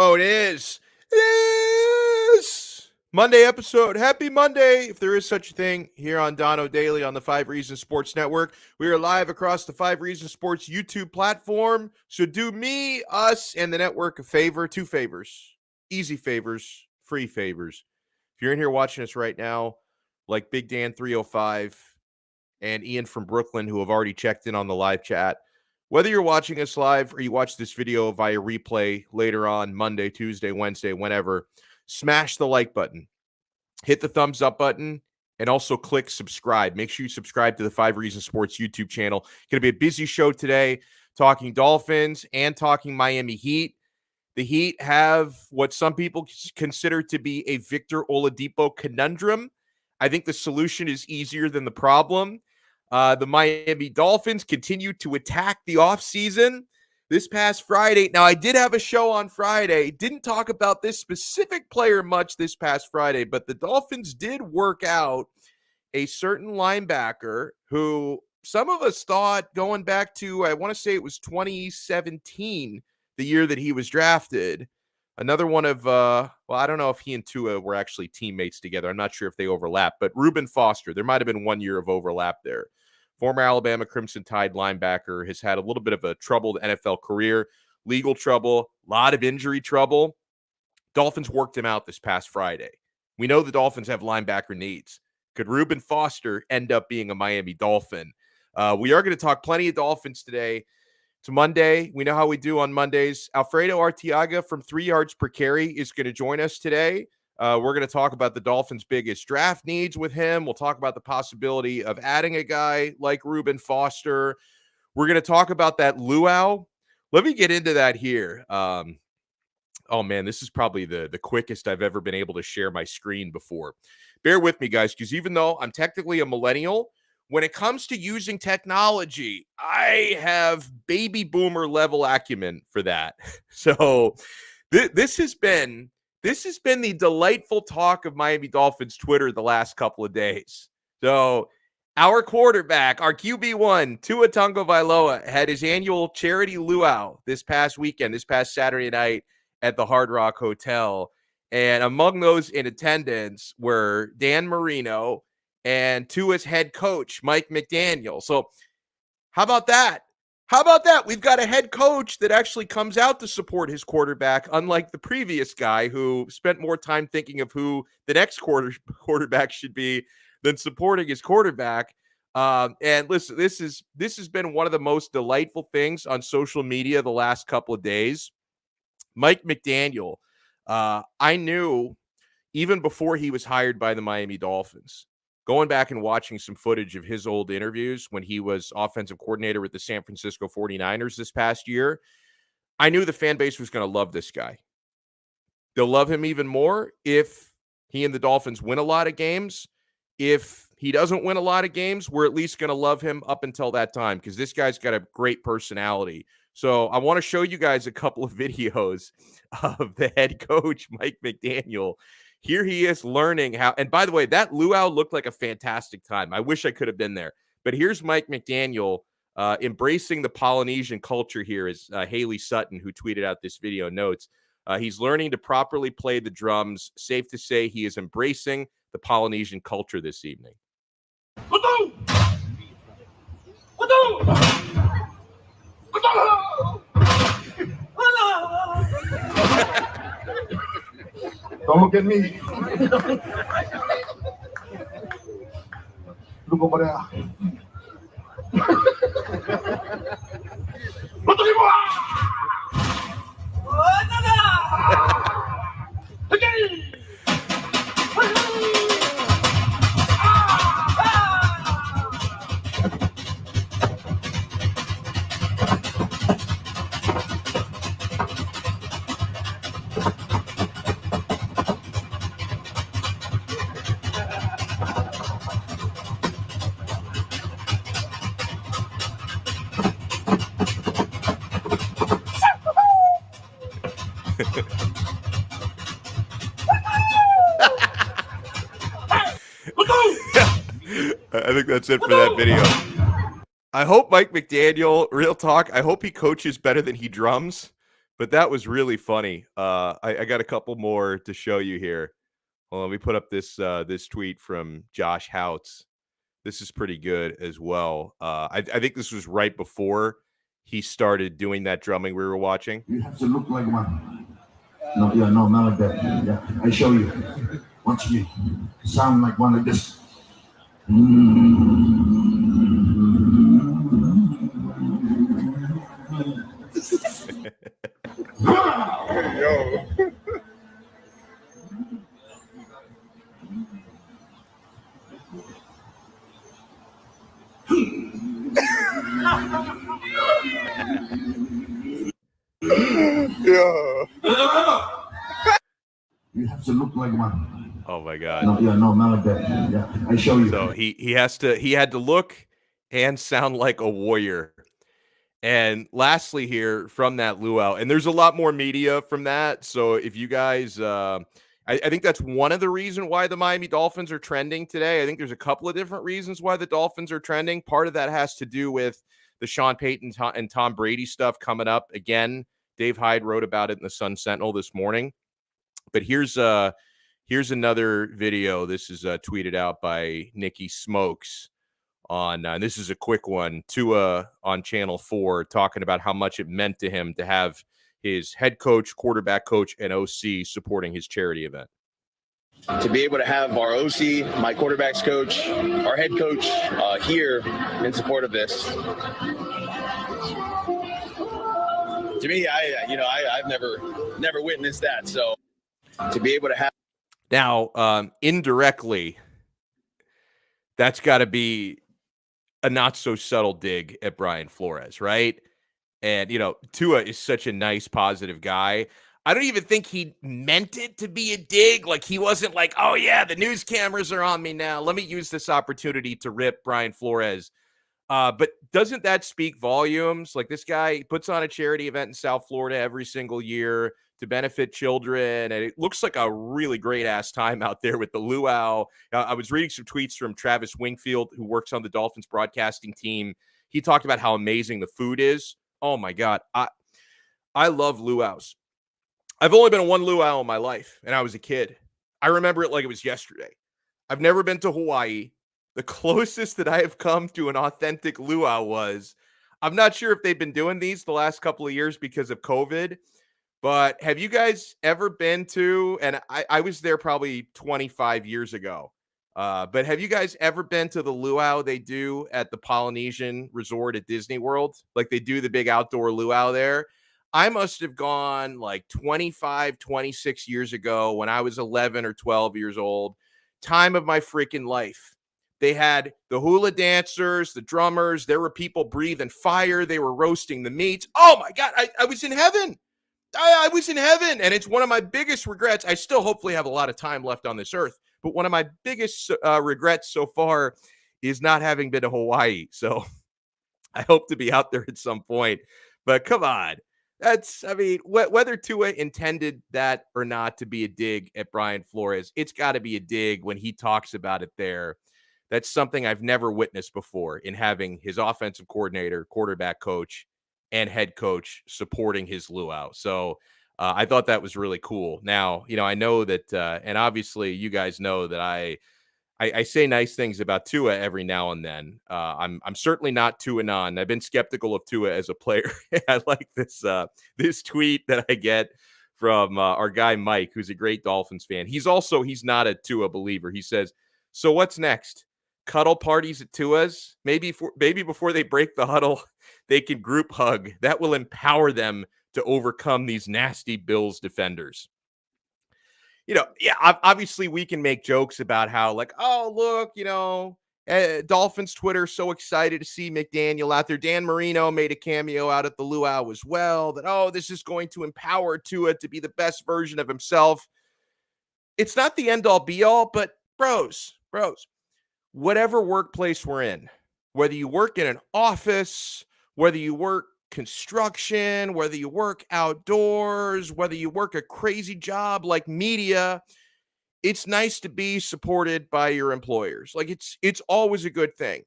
Oh, it is. It is. Monday episode. Happy Monday, if there is such a thing, here on Donno Daily on the 5 Reasons Sports Network. We are live across the 5 Reasons Sports YouTube platform. So do me, us, and the network a favor. 2 favors. Easy favors. Free favors. If you're in here watching us right now, like Big Dan 305 and Ian from Brooklyn, who have already checked in on the live chat, whether you're watching us live or you watch this video via replay later on Monday, Tuesday, Wednesday, whenever, smash the like button, hit the thumbs up button, and also click subscribe. Make sure you subscribe to the 5 Reasons Sports YouTube channel. Going to be a busy show today, talking Dolphins and talking Miami Heat. The Heat have what some people consider to be a Victor Oladipo conundrum. I think the solution is easier than the problem. The Miami Dolphins continue to attack the offseason this past Friday. Now, I did have a show on Friday. Didn't talk about this specific player much this past Friday, but the Dolphins did work out a certain linebacker who some of us thought going back to, I want to say it was 2017, the year that he was drafted. Another one of, I don't know if he and Tua were actually teammates together. I'm not sure if they overlap, but Reuben Foster, there might have been 1 year of overlap there. Former Alabama Crimson Tide linebacker, has had a little bit of a troubled NFL career, legal trouble, a lot of injury trouble. Dolphins worked him out this past Friday. We know the Dolphins have linebacker needs. Could Reuben Foster end up being a Miami Dolphin? We are going to talk plenty of Dolphins today. It's Monday. We know how we do on Mondays. Alfredo Arteaga from 3 Yards Per Carry is going to join us today. We're going to talk about the Dolphins' biggest draft needs with him. We'll talk about the possibility of adding a guy like Reuben Foster. We're going to talk about that Luau. Let me get into that here. Oh, man, this is probably the quickest I've ever been able to share my screen before. Bear with me, guys, because even though I'm technically a millennial, when it comes to using technology, I have baby boomer level acumen for that. So this has been the delightful talk of Miami Dolphins Twitter the last couple of days. So our quarterback, our QB1, Tua Tagovailoa, had his annual charity luau this past Saturday night at the Hard Rock Hotel. And among those in attendance were Dan Marino and Tua's head coach, Mike McDaniel. So how about that? We've got a head coach that actually comes out to support his quarterback, unlike the previous guy who spent more time thinking of who the next quarterback should be than supporting his quarterback. And listen, this has been one of the most delightful things on social media the last couple of days. Mike McDaniel, I knew even before he was hired by the Miami Dolphins, going back and watching some footage of his old interviews when he was offensive coordinator with the San Francisco 49ers this past year, I knew the fan base was going to love this guy. They'll love him even more if he and the Dolphins win a lot of games. If he doesn't win a lot of games, we're at least going to love him up until that time because this guy's got a great personality. So I want to show you guys a couple of videos of the head coach, Mike McDaniel. Here he is learning how, and by the way, that luau looked like a fantastic time. I wish I could have been there. But here's Mike McDaniel embracing the Polynesian culture here, as Haley Sutton, who tweeted out this video, notes. He's learning to properly play the drums. Safe to say he is embracing the Polynesian culture this evening. Don't look at me. Look over there. I think that's it for that video. I hope Mike McDaniel, real talk, I hope he coaches better than he drums, But that was really funny. I got a couple more to show you here. Well, let me put up this tweet from Josh Houts. This is pretty good as well. I think this was right before he started doing that drumming we were watching. You have to look like one. No, yeah, no, not like that. Yeah, I show you. Watch me. Sound like one like this. Yo. Yeah. You have to look like one. Oh my God. No, yeah, no, not like that. Yeah, I show you. So he had to look and sound like a warrior. And lastly here from that luau, and there's a lot more media from that. So if you guys, I think that's one of the reasons why the Miami Dolphins are trending today. I think there's a couple of different reasons why the Dolphins are trending. Part of that has to do with the Sean Payton and Tom Brady stuff coming up again. Dave Hyde wrote about it in the Sun Sentinel this morning. But here's another video. This is tweeted out by Nikki Smokes on, and this is a quick one, Tua on Channel 4 talking about how much it meant to him to have his head coach, quarterback coach, and OC supporting his charity event. To be able to have our OC, my quarterback's coach, our head coach here in support of this. To me, I've never witnessed that. So to be able to have. Now, indirectly, that's got to be a not so subtle dig at Brian Flores, right? And, Tua is such a nice, positive guy. I don't even think he meant it to be a dig. Like, he wasn't like, oh, yeah, the news cameras are on me now. Let me use this opportunity to rip Brian Flores. But doesn't that speak volumes? Like, this guy puts on a charity event in South Florida every single year to benefit children, and it looks like a really great-ass time out there with the luau. I was reading some tweets from Travis Wingfield, who works on the Dolphins broadcasting team. He talked about how amazing the food is. Oh, my God. I love luaus. I've only been to one luau in my life, and I was a kid. I remember it like it was yesterday. I've never been to Hawaii. The closest that I have come to an authentic luau was, I'm not sure if they've been doing these the last couple of years because of COVID, but have you guys ever been to, and I was there probably 25 years ago, but have you guys ever been to the luau they do at the Polynesian Resort at Disney World? Like, they do the big outdoor luau there. I must have gone like 25, 26 years ago when I was 11 or 12 years old. Time of my freaking life. They had the hula dancers, the drummers. There were people breathing fire. They were roasting the meats. Oh, my God. I was in heaven. I was in heaven, and it's one of my biggest regrets. I still hopefully have a lot of time left on this earth, but one of my biggest regrets so far is not having been to Hawaii. So I hope to be out there at some point. But come on. Whether Tua intended that or not to be a dig at Brian Flores, it's got to be a dig when he talks about it there. That's something I've never witnessed before, in having his offensive coordinator, quarterback coach, and head coach supporting his luau. So I thought that was really cool. Now, I know that, and obviously you guys know that I say nice things about Tua every now and then. I'm certainly not Tua-non. I've been skeptical of Tua as a player. I like this tweet that I get from our guy Mike, who's a great Dolphins fan. He's not a Tua believer. He says, "So what's next? Cuddle parties at Tua's? Maybe before they break the huddle, they can group hug. That will empower them to overcome these nasty Bills defenders." Obviously we can make jokes about how, like, oh, look, Dolphins Twitter so excited to see McDaniel out there. Dan Marino made a cameo out at the luau as well, that, oh, this is going to empower Tua to be the best version of himself. It's not the end all be all, but bros, whatever workplace we're in, whether you work in an office, whether you work construction, whether you work outdoors, whether you work a crazy job like media, it's nice to be supported by your employers. Like, it's always a good thing.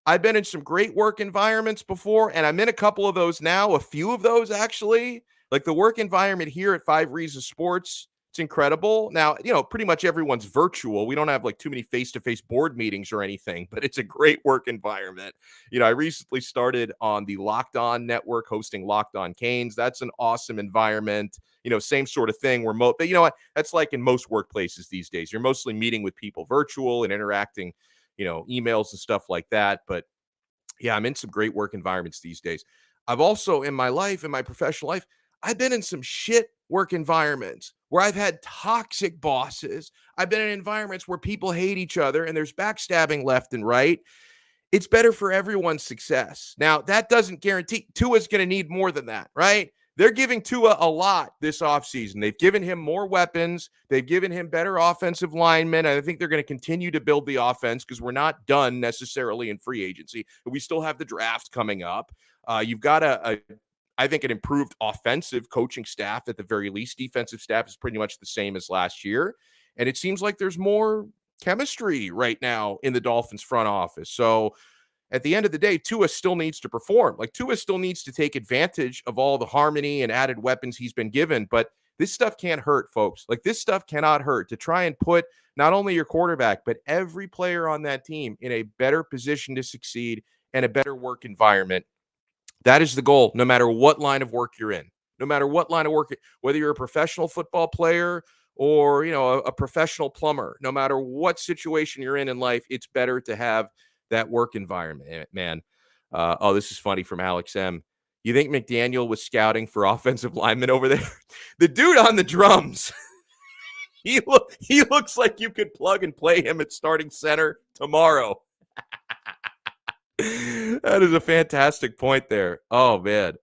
I've been in some great work environments before, and I'm in a couple of those now, a few of those actually, Like the work environment here at Five Reasons Sports, it's incredible. Now, pretty much everyone's virtual. We don't have like too many face-to-face board meetings or anything, but it's a great work environment. I recently started on the Locked On network hosting Locked On Canes. That's an awesome environment. Same sort of thing. But you know what? That's like in most workplaces these days. You're mostly meeting with people virtual and interacting, emails and stuff like that. But yeah, I'm in some great work environments these days. I've also in my professional life, I've been in some shit work environments where I've had toxic bosses. I've been in environments where people hate each other and there's backstabbing left and right. It's better for everyone's success. Now, that doesn't guarantee Tua's going to need more than that, right? They're giving Tua a lot this offseason. They've given him more weapons. They've given him better offensive linemen. And I think they're going to continue to build the offense because we're not done necessarily in free agency. But we still have the draft coming up. You've got I think an improved offensive coaching staff at the very least. Defensive staff is pretty much the same as last year. And it seems like there's more chemistry right now in the Dolphins front office. So at the end of the day, Tua still needs to perform. Like Tua still needs to take advantage of all the harmony and added weapons he's been given. But this stuff can't hurt, folks. Like this stuff cannot hurt to try and put not only your quarterback, but every player on that team in a better position to succeed and a better work environment. That is the goal, no matter what line of work you're in, no matter what line of work, whether you're a professional football player or, a professional plumber, no matter what situation you're in life, it's better to have that work environment, man. This is funny from Alex M. You think McDaniel was scouting for offensive linemen over there? The dude on the drums, he looks like you could plug and play him at starting center tomorrow. That is a fantastic point there. Oh, man.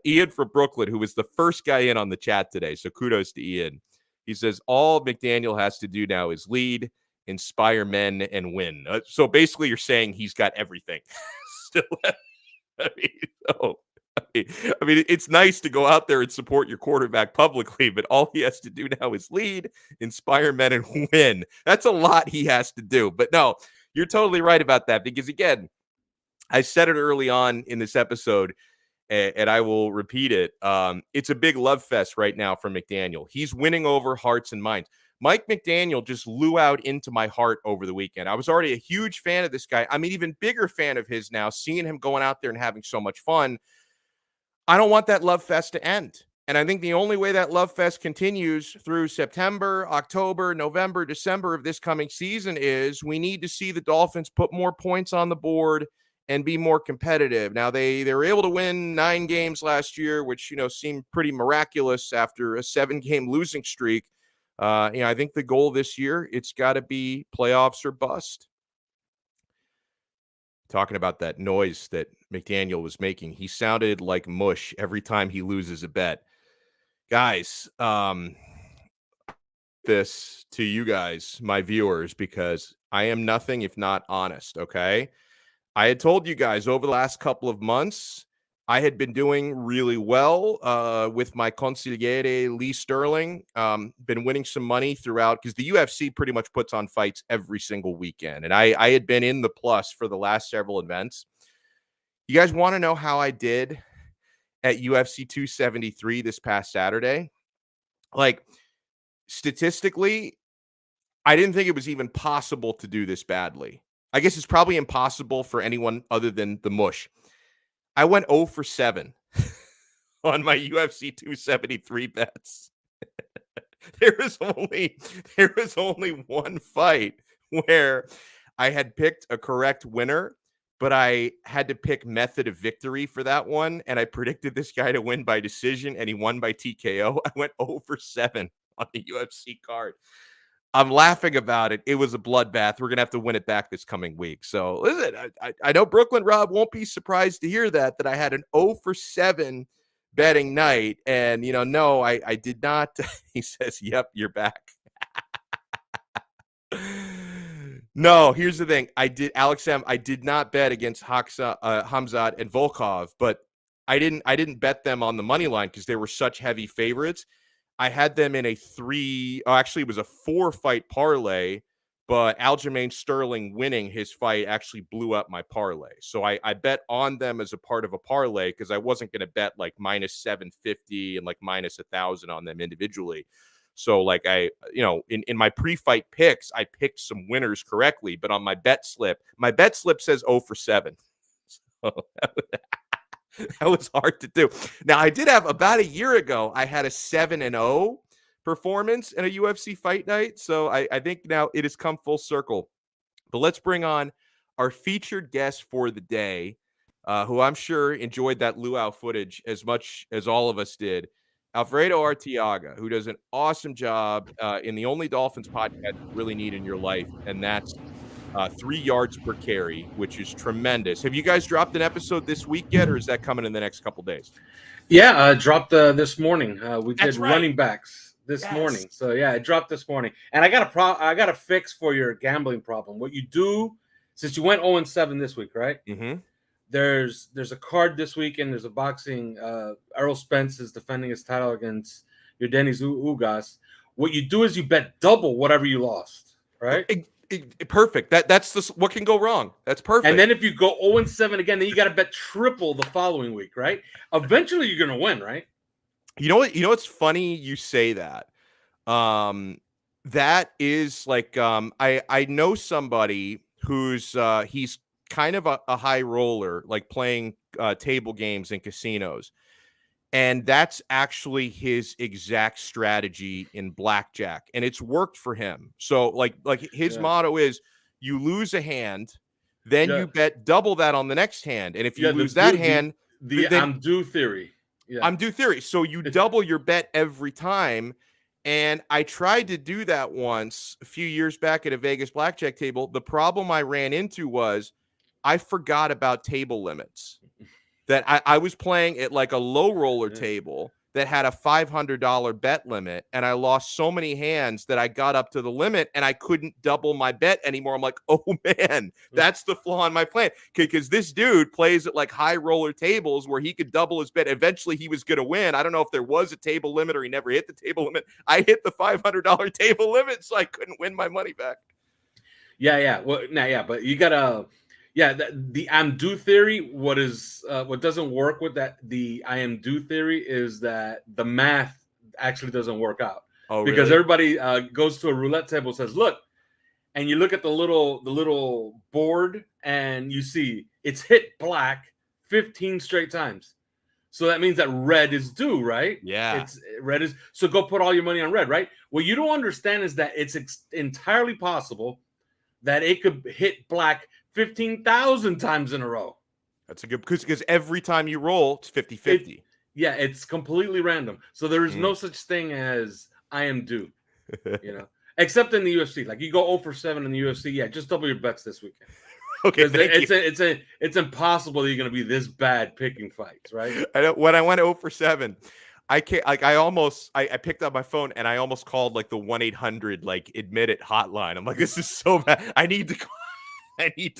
Ian from Brooklyn, who was the first guy in on the chat today, so kudos to Ian. He says, all McDaniel has to do now is lead, inspire men, and win. So basically you're saying he's got everything. Still, it's nice to go out there and support your quarterback publicly, but all he has to do now is lead, inspire men, and win. That's a lot he has to do. But no, you're totally right about that because, again, I said it early on in this episode, and I will repeat it. It's a big love fest right now for McDaniel. He's winning over hearts and minds. Mike McDaniel just luaued into my heart over the weekend. I was already a huge fan of this guy. I'm an even bigger fan of his now, seeing him going out there and having so much fun. I don't want that love fest to end. And I think the only way that love fest continues through September, October, November, December of this coming season is we need to see the Dolphins put more points on the board and be more competitive. Now, they were able to win 9 games last year, which, seemed pretty miraculous after a 7-game losing streak. I think the goal this year, it's got to be playoffs or bust. Talking about that noise that McDaniel was making, he sounded like mush every time he loses a bet. Guys, this to you guys, my viewers, because I am nothing if not honest, okay? I had told you guys over the last couple of months, I had been doing really well with my consigliere, Lee Sterling. Been winning some money throughout because the UFC pretty much puts on fights every single weekend. And I had been in the plus for the last several events. You guys want to know how I did at UFC 273 this past Saturday? Like, statistically, I didn't think it was even possible to do this badly. I guess it's probably impossible for anyone other than the mush. I went 0 for 7 on my UFC 273 bets. There was only one fight where I had picked a correct winner, but I had to pick method of victory for that one, and I predicted this guy to win by decision, and he won by TKO. I went 0 for 7 on the UFC card. I'm laughing about it. It was a bloodbath. We're going to have to win it back this coming week. So listen, I know Brooklyn Rob won't be surprised to hear that I had an 0 for 7 betting night. And, no, I did not. He says, yep, you're back. No, here's the thing. Alex M, I did not bet against Hamzat and Volkov, but I didn't bet them on the money line because they were such heavy favorites. I had them in it was a 4-fight parlay, but Aljamain Sterling winning his fight actually blew up my parlay. So I bet on them as a part of a parlay because I wasn't going to bet like minus 750 and like minus 1,000 on them individually. So like in my pre-fight picks, I picked some winners correctly, but on my bet slip says 0 for 7. So that was hard to do. Now I did have about a year ago, I had a 7-0 performance in a UFC fight night. So I think now it has come full circle. But let's bring on our featured guest for the day, who I'm sure enjoyed that Luau footage as much as all of us did. Alfredo Arteaga, who does an awesome job in the only Dolphins podcast you really need in your life, and that's 3 yards per carry, which is tremendous. Have you guys dropped an episode this week yet, or is that coming in the next couple days? Yeah, dropped this morning. We That's did right. running backs this morning. So yeah, it dropped this morning. And I got a fix for your gambling problem. What you do, since you went 0-7 this week, right? Mm-hmm. There's a card this weekend. There's a boxing. Errol Spence is defending his title against Yordenis Ugas. What you do is you bet double whatever you lost, right? Perfect. That's what can go wrong. That's perfect. And then if you go 0-7 again, then you got to bet triple the following week, right? Eventually, you're gonna win, right? You know what? It's funny you say that. That is like I know somebody who's he's kind of a high roller, like playing table games in casinos. And that's actually his exact strategy in blackjack. And it's worked for him. So like his motto is you lose a hand, then you bet double that on the next hand. And if you lose that hand, then I'm due theory. Yeah. I'm due theory. So you double your bet every time. And I tried to do that once a few years back at a Vegas blackjack table. The problem I ran into was I forgot about table limits. That I was playing at like a low roller table that had a $500 bet limit, and I lost so many hands that I got up to the limit and I couldn't double my bet anymore. I'm like, oh man, that's the flaw in my plan. Because this dude plays at like high roller tables where he could double his bet. Eventually he was going to win. I don't know if there was a table limit or he never hit the table limit. I hit the $500 table limit, so I couldn't win my money back. Yeah. Well, but you gotta. Yeah, the I'm due theory. What doesn't work with that? The I am due theory is that the math actually doesn't work out. Oh, because really? everybody goes to a roulette table, says, "Look," and you look at the little board, and you see it's hit black 15 straight times. So that means that red is due, right? Yeah, red is. So go put all your money on red, right? What you don't understand is that it's entirely possible that it could hit black 15,000 times in a row. That's a good because every time you roll, it's 50-50. Yeah, it's completely random. So there is no such thing as I am due, except in the UFC. Like you go 0 for 7 in the UFC, yeah, just double your bets this weekend. Okay, it's impossible that you're going to be this bad picking fights, right? I know when I went 0 for 7, I can't I picked up my phone and I almost called like the 1-800 like admit it hotline. I'm like, this is so bad. I need to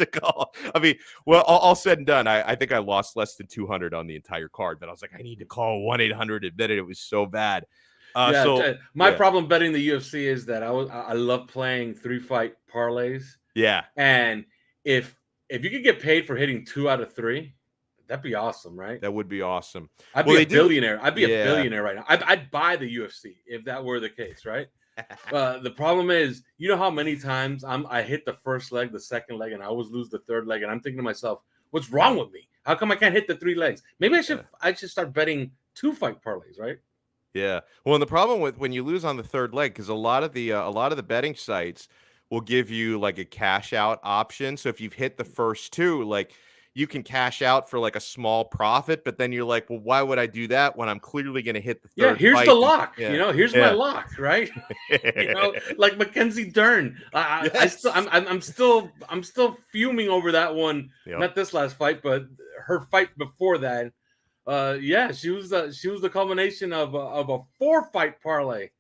call. I mean, well, all said and done, I think I lost less than 200 on the entire card, but I was like, I need to call 1-800 admit it was so bad. My problem betting the UFC is that I love playing 3-fight parlays. Yeah. And if you could get paid for hitting 2 out of 3, that'd be awesome, right? That would be awesome. I'd be a billionaire. I'd be a billionaire right now. I'd buy the UFC if that were the case, right? The problem is, you know how many times I hit the first leg, the second leg, and I always lose the third leg, and I'm thinking to myself, what's wrong with me? How come I can't hit the 3 legs? Maybe I should start betting 2-fight parlays, right? Yeah. Well, and the problem with when you lose on the third leg, because a lot of the betting sites will give you like a cash out option. So if you've hit the first 2, like you can cash out for like a small profit, but then you're like, well, why would I do that when I'm clearly going to hit the third? Yeah, here's fight? the lock. Here's my lock, right? Like Mackenzie Dern. Yes. I'm still fuming over that one. Yep. Not this last fight, but her fight before that. She was the culmination of a 4-fight parlay.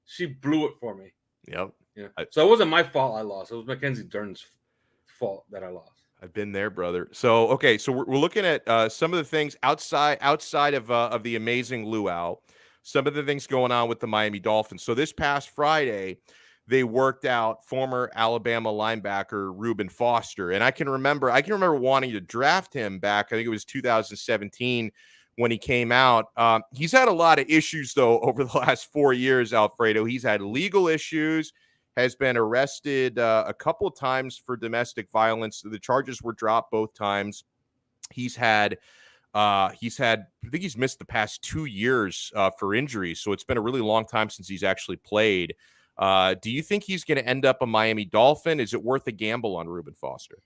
She blew it for me. Yep. Yeah. So it wasn't my fault I lost. It was Mackenzie Dern's fault that I lost. I've been there, brother. So, okay. So we're looking at some of the things outside of the amazing Luau, some of the things going on with the Miami Dolphins. So this past Friday, they worked out former Alabama linebacker Reuben Foster. And I can remember wanting to draft him back. I think it was 2017 when he came out. He's had a lot of issues, though, over the last 4 years, Alfredo. He's had legal issues, has been arrested a couple of times for domestic violence. The charges were dropped both times. He's had, I think he's missed the past 2 years for injuries. So it's been a really long time since he's actually played. Do you think he's going to end up a Miami Dolphin? Is it worth a gamble on Reuben Foster?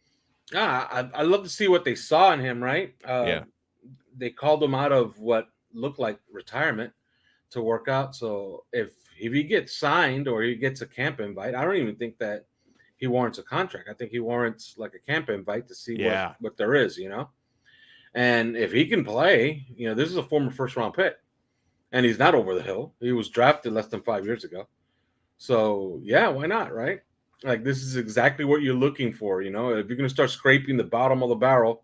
I love to see what they saw in him, right? Yeah. They called him out of what looked like retirement to work out. So if he gets signed or he gets a camp invite, I don't even think that he warrants a contract. I think he warrants like a camp invite to see what there is, And if he can play, this is a former first-round pick, and he's not over the hill. He was drafted less than 5 years ago. So, yeah, why not, right? Like, this is exactly what you're looking for, If you're going to start scraping the bottom of the barrel,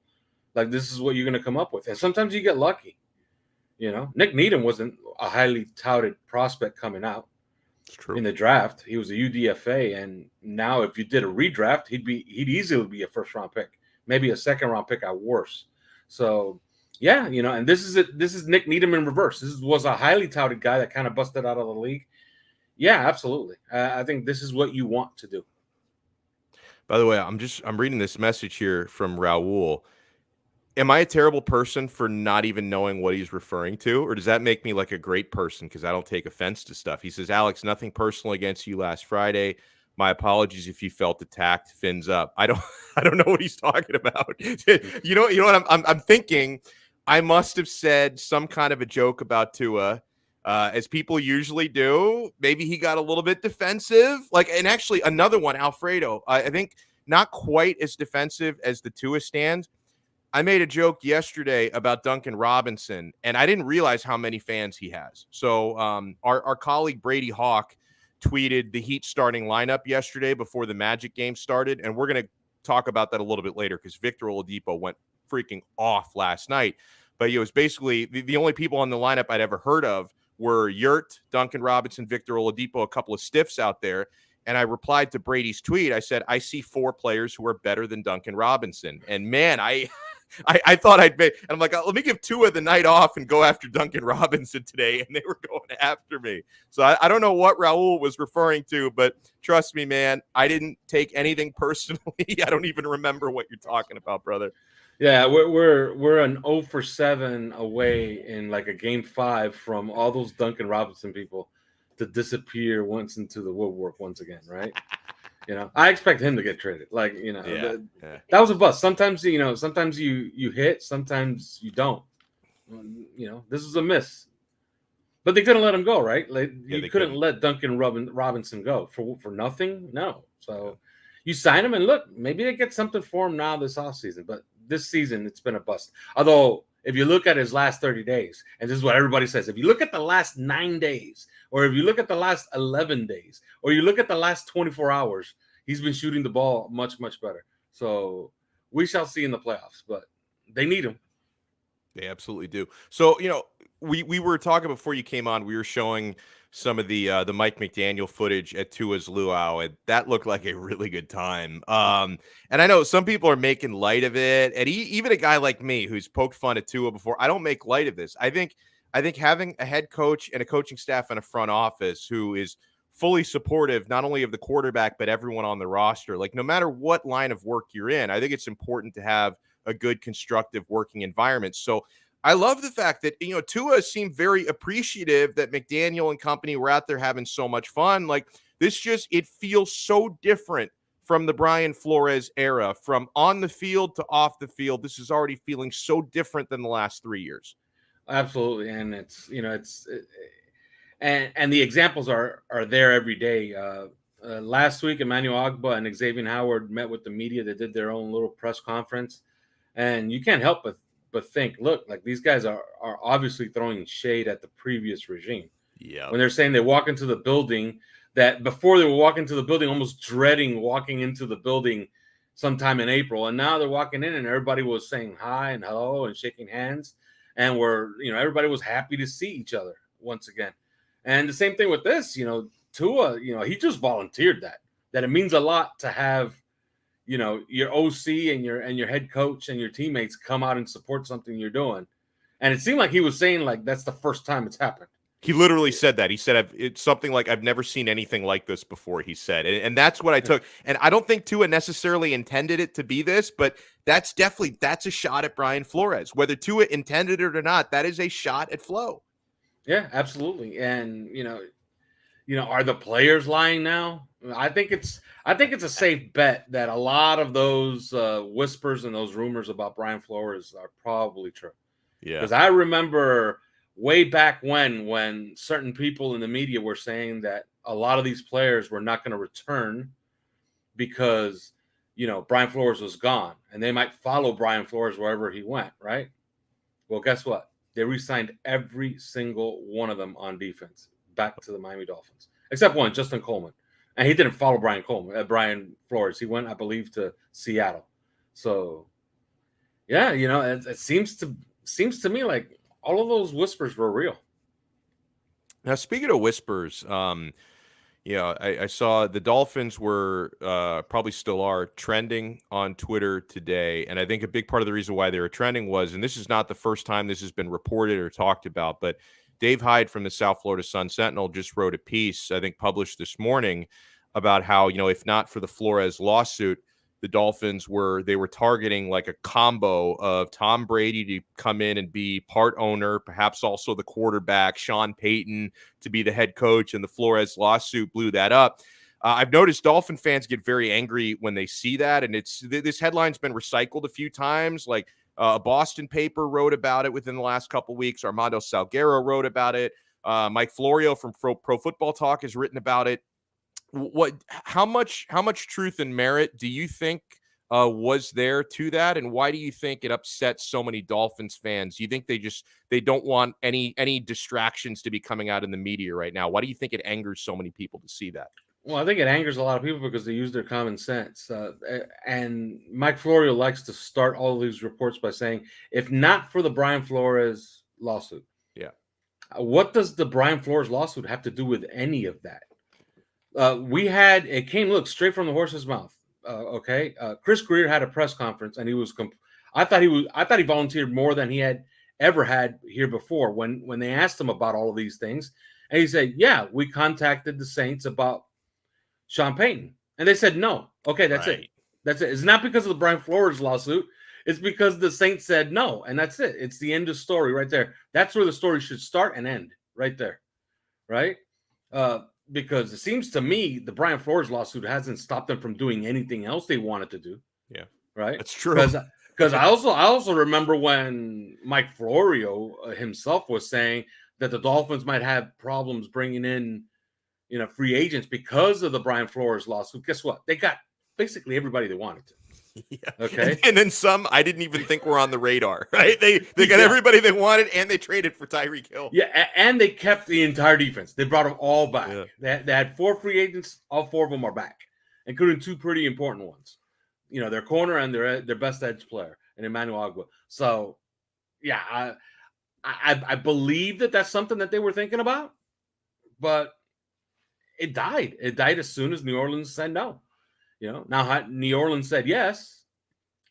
like, this is what you're going to come up with. And sometimes you get lucky, Nick Needham wasn't a highly touted prospect coming out in the draft. He was a UDFA, and now if you did a redraft, he'd easily be a first-round pick, maybe a second-round pick at worst. So, yeah, and this is it. This is Nick Needham in reverse. This was a highly touted guy that kind of busted out of the league. Yeah, absolutely. I think this is what you want to do. By the way, I'm reading this message here from Raul. Am I a terrible person for not even knowing what he's referring to? Or does that make me like a great person because I don't take offense to stuff? He says, Alex, nothing personal against you last Friday. My apologies if you felt attacked. Fins up. I don't know what he's talking about. You know what I'm thinking? I must have said some kind of a joke about Tua, as people usually do. Maybe he got a little bit defensive. And actually another one, Alfredo, I think not quite as defensive as the Tua stand. I made a joke yesterday about Duncan Robinson, and I didn't realize how many fans he has. So our colleague Brady Hawk tweeted the Heat starting lineup yesterday before the Magic game started, and we're going to talk about that a little bit later because Victor Oladipo went freaking off last night. But it was basically the only people on the lineup I'd ever heard of were Yurt, Duncan Robinson, Victor Oladipo, a couple of stiffs out there. And I replied to Brady's tweet. I said, I see 4 players who are better than Duncan Robinson. And man, I thought I'd be, and I'm like, let me give Tua the night off and go after Duncan Robinson today. And they were going after me. So I don't know what Raul was referring to, but trust me, man, I didn't take anything personally. I don't even remember what you're talking about, brother. Yeah, we're an 0 for 7 away in like a game 5 from all those Duncan Robinson people to disappear once into the woodwork once again, right? I expect him to get traded. That was a bust. Sometimes, sometimes you hit, sometimes you don't. This is a miss. But they couldn't let him go, right? You couldn't let Duncan Robinson go for nothing. No. So you sign him, and look, maybe they get something for him now this offseason. But this season, it's been a bust. Although, if you look at his last 30 days, and this is what everybody says, if you look at the last 9 days, or if you look at the last 11 days, or you look at the last 24 hours, he's been shooting the ball much, much better. So we shall see in the playoffs, but they need him. They absolutely do. So, we were talking before you came on, we were showing some of the Mike McDaniel footage at Tua's Luau, and that looked like a really good time. And I know some people are making light of it, and even a guy like me who's poked fun at Tua before, I don't make light of this. I think having a head coach and a coaching staff and a front office who is fully supportive, not only of the quarterback, but everyone on the roster, like no matter what line of work you're in, I think it's important to have a good, constructive working environment. So I love the fact that, Tua seemed very appreciative that McDaniel and company were out there having so much fun. Like it feels so different from the Brian Flores era, from on the field to off the field. This is already feeling so different than the last 3 years. Absolutely. And it's and the examples are there every day. Last week, Emmanuel Ogbah and Xavier Howard met with the media. They did their own little press conference, and you can't help but think, look, like these guys are obviously throwing shade at the previous regime. Yeah. When they're saying they walk into the building, that before they were walking into the building, almost dreading walking into the building sometime in April, and now they're walking in and everybody was saying hi and hello and shaking hands, and everybody was happy to see each other once again. And the same thing with this, Tua, he just volunteered that it means a lot to have, your OC and your head coach and your teammates come out and support something you're doing. And it seemed like he was saying like that's the first time it's happened. He literally said that. He said it's something like, I've never seen anything like this before, he said. And that's what I took. And I don't think Tua necessarily intended it to be this, but that's a shot at Brian Flores. Whether Tua intended it or not, that is a shot at Flo. Yeah, absolutely. And, are the players lying now? I think it's a safe bet that a lot of those whispers and those rumors about Brian Flores are probably true. Yeah. Because I remember way back when certain people in the media were saying that a lot of these players were not going to return because, Brian Flores was gone and they might follow Brian Flores wherever he went, right? Well, guess what? They re-signed every single one of them on defense back to the Miami Dolphins, except one, Justin Coleman. And he didn't follow Brian Flores. He went, I believe, to Seattle. So, yeah, it seems to me like all of those whispers were real. Now, speaking of whispers, I saw the Dolphins were probably still are trending on Twitter today. And I think a big part of the reason why they were trending was, and this is not the first time this has been reported or talked about, but Dave Hyde from the South Florida Sun-Sentinel just wrote a piece, I think published this morning, about how, if not for the Flores lawsuit, the Dolphins were targeting like a combo of Tom Brady to come in and be part owner, perhaps also the quarterback, Sean Payton to be the head coach, and the Flores lawsuit blew that up. I've noticed Dolphin fans get very angry when they see that, and this headline's been recycled a few times. Like a Boston paper wrote about it within the last couple weeks. Armando Salguero wrote about it. Mike Florio from Pro Football Talk has written about it. How much truth and merit do you think was there to that, and why do you think it upsets so many Dolphins fans? Do you think they don't want any distractions to be coming out in the media right now? Why do you think it angers so many people to see that? Well, I think it angers a lot of people because they use their common sense. And Mike Florio likes to start all of these reports by saying, if not for the Brian Flores lawsuit, what does the Brian Flores lawsuit have to do with any of that? It came straight from the horse's mouth. Okay. Chris Greer had a press conference and he was, I thought he volunteered more than he had ever had here before when they asked him about all of these things. And he said, yeah, we contacted the Saints about Sean Payton. And they said, no. Okay. That's it. That's it. It's not because of the Brian Flores lawsuit. It's because the Saints said no. And that's it. It's the end of story right there. That's where the story should start and end right there. Right. Because it seems to me the Brian Flores lawsuit hasn't stopped them from doing anything else they wanted to do. Yeah, right. That's true. Because I also remember when Mike Florio himself was saying that the Dolphins might have problems bringing in, free agents because of the Brian Flores lawsuit. Guess what? They got basically everybody they wanted to. Yeah. Okay. And then some I didn't even think were on the radar, right? They got everybody they wanted, and they traded for Tyreek Hill. Yeah, and they kept the entire defense. They brought them all back. Yeah. They had 4 free agents. All 4 of them are back, including 2 pretty important ones. Their corner and their best edge player, and Emmanuel Agua. So, yeah, I believe that that's something that they were thinking about, but it died. It died as soon as New Orleans said no. Now New Orleans said yes.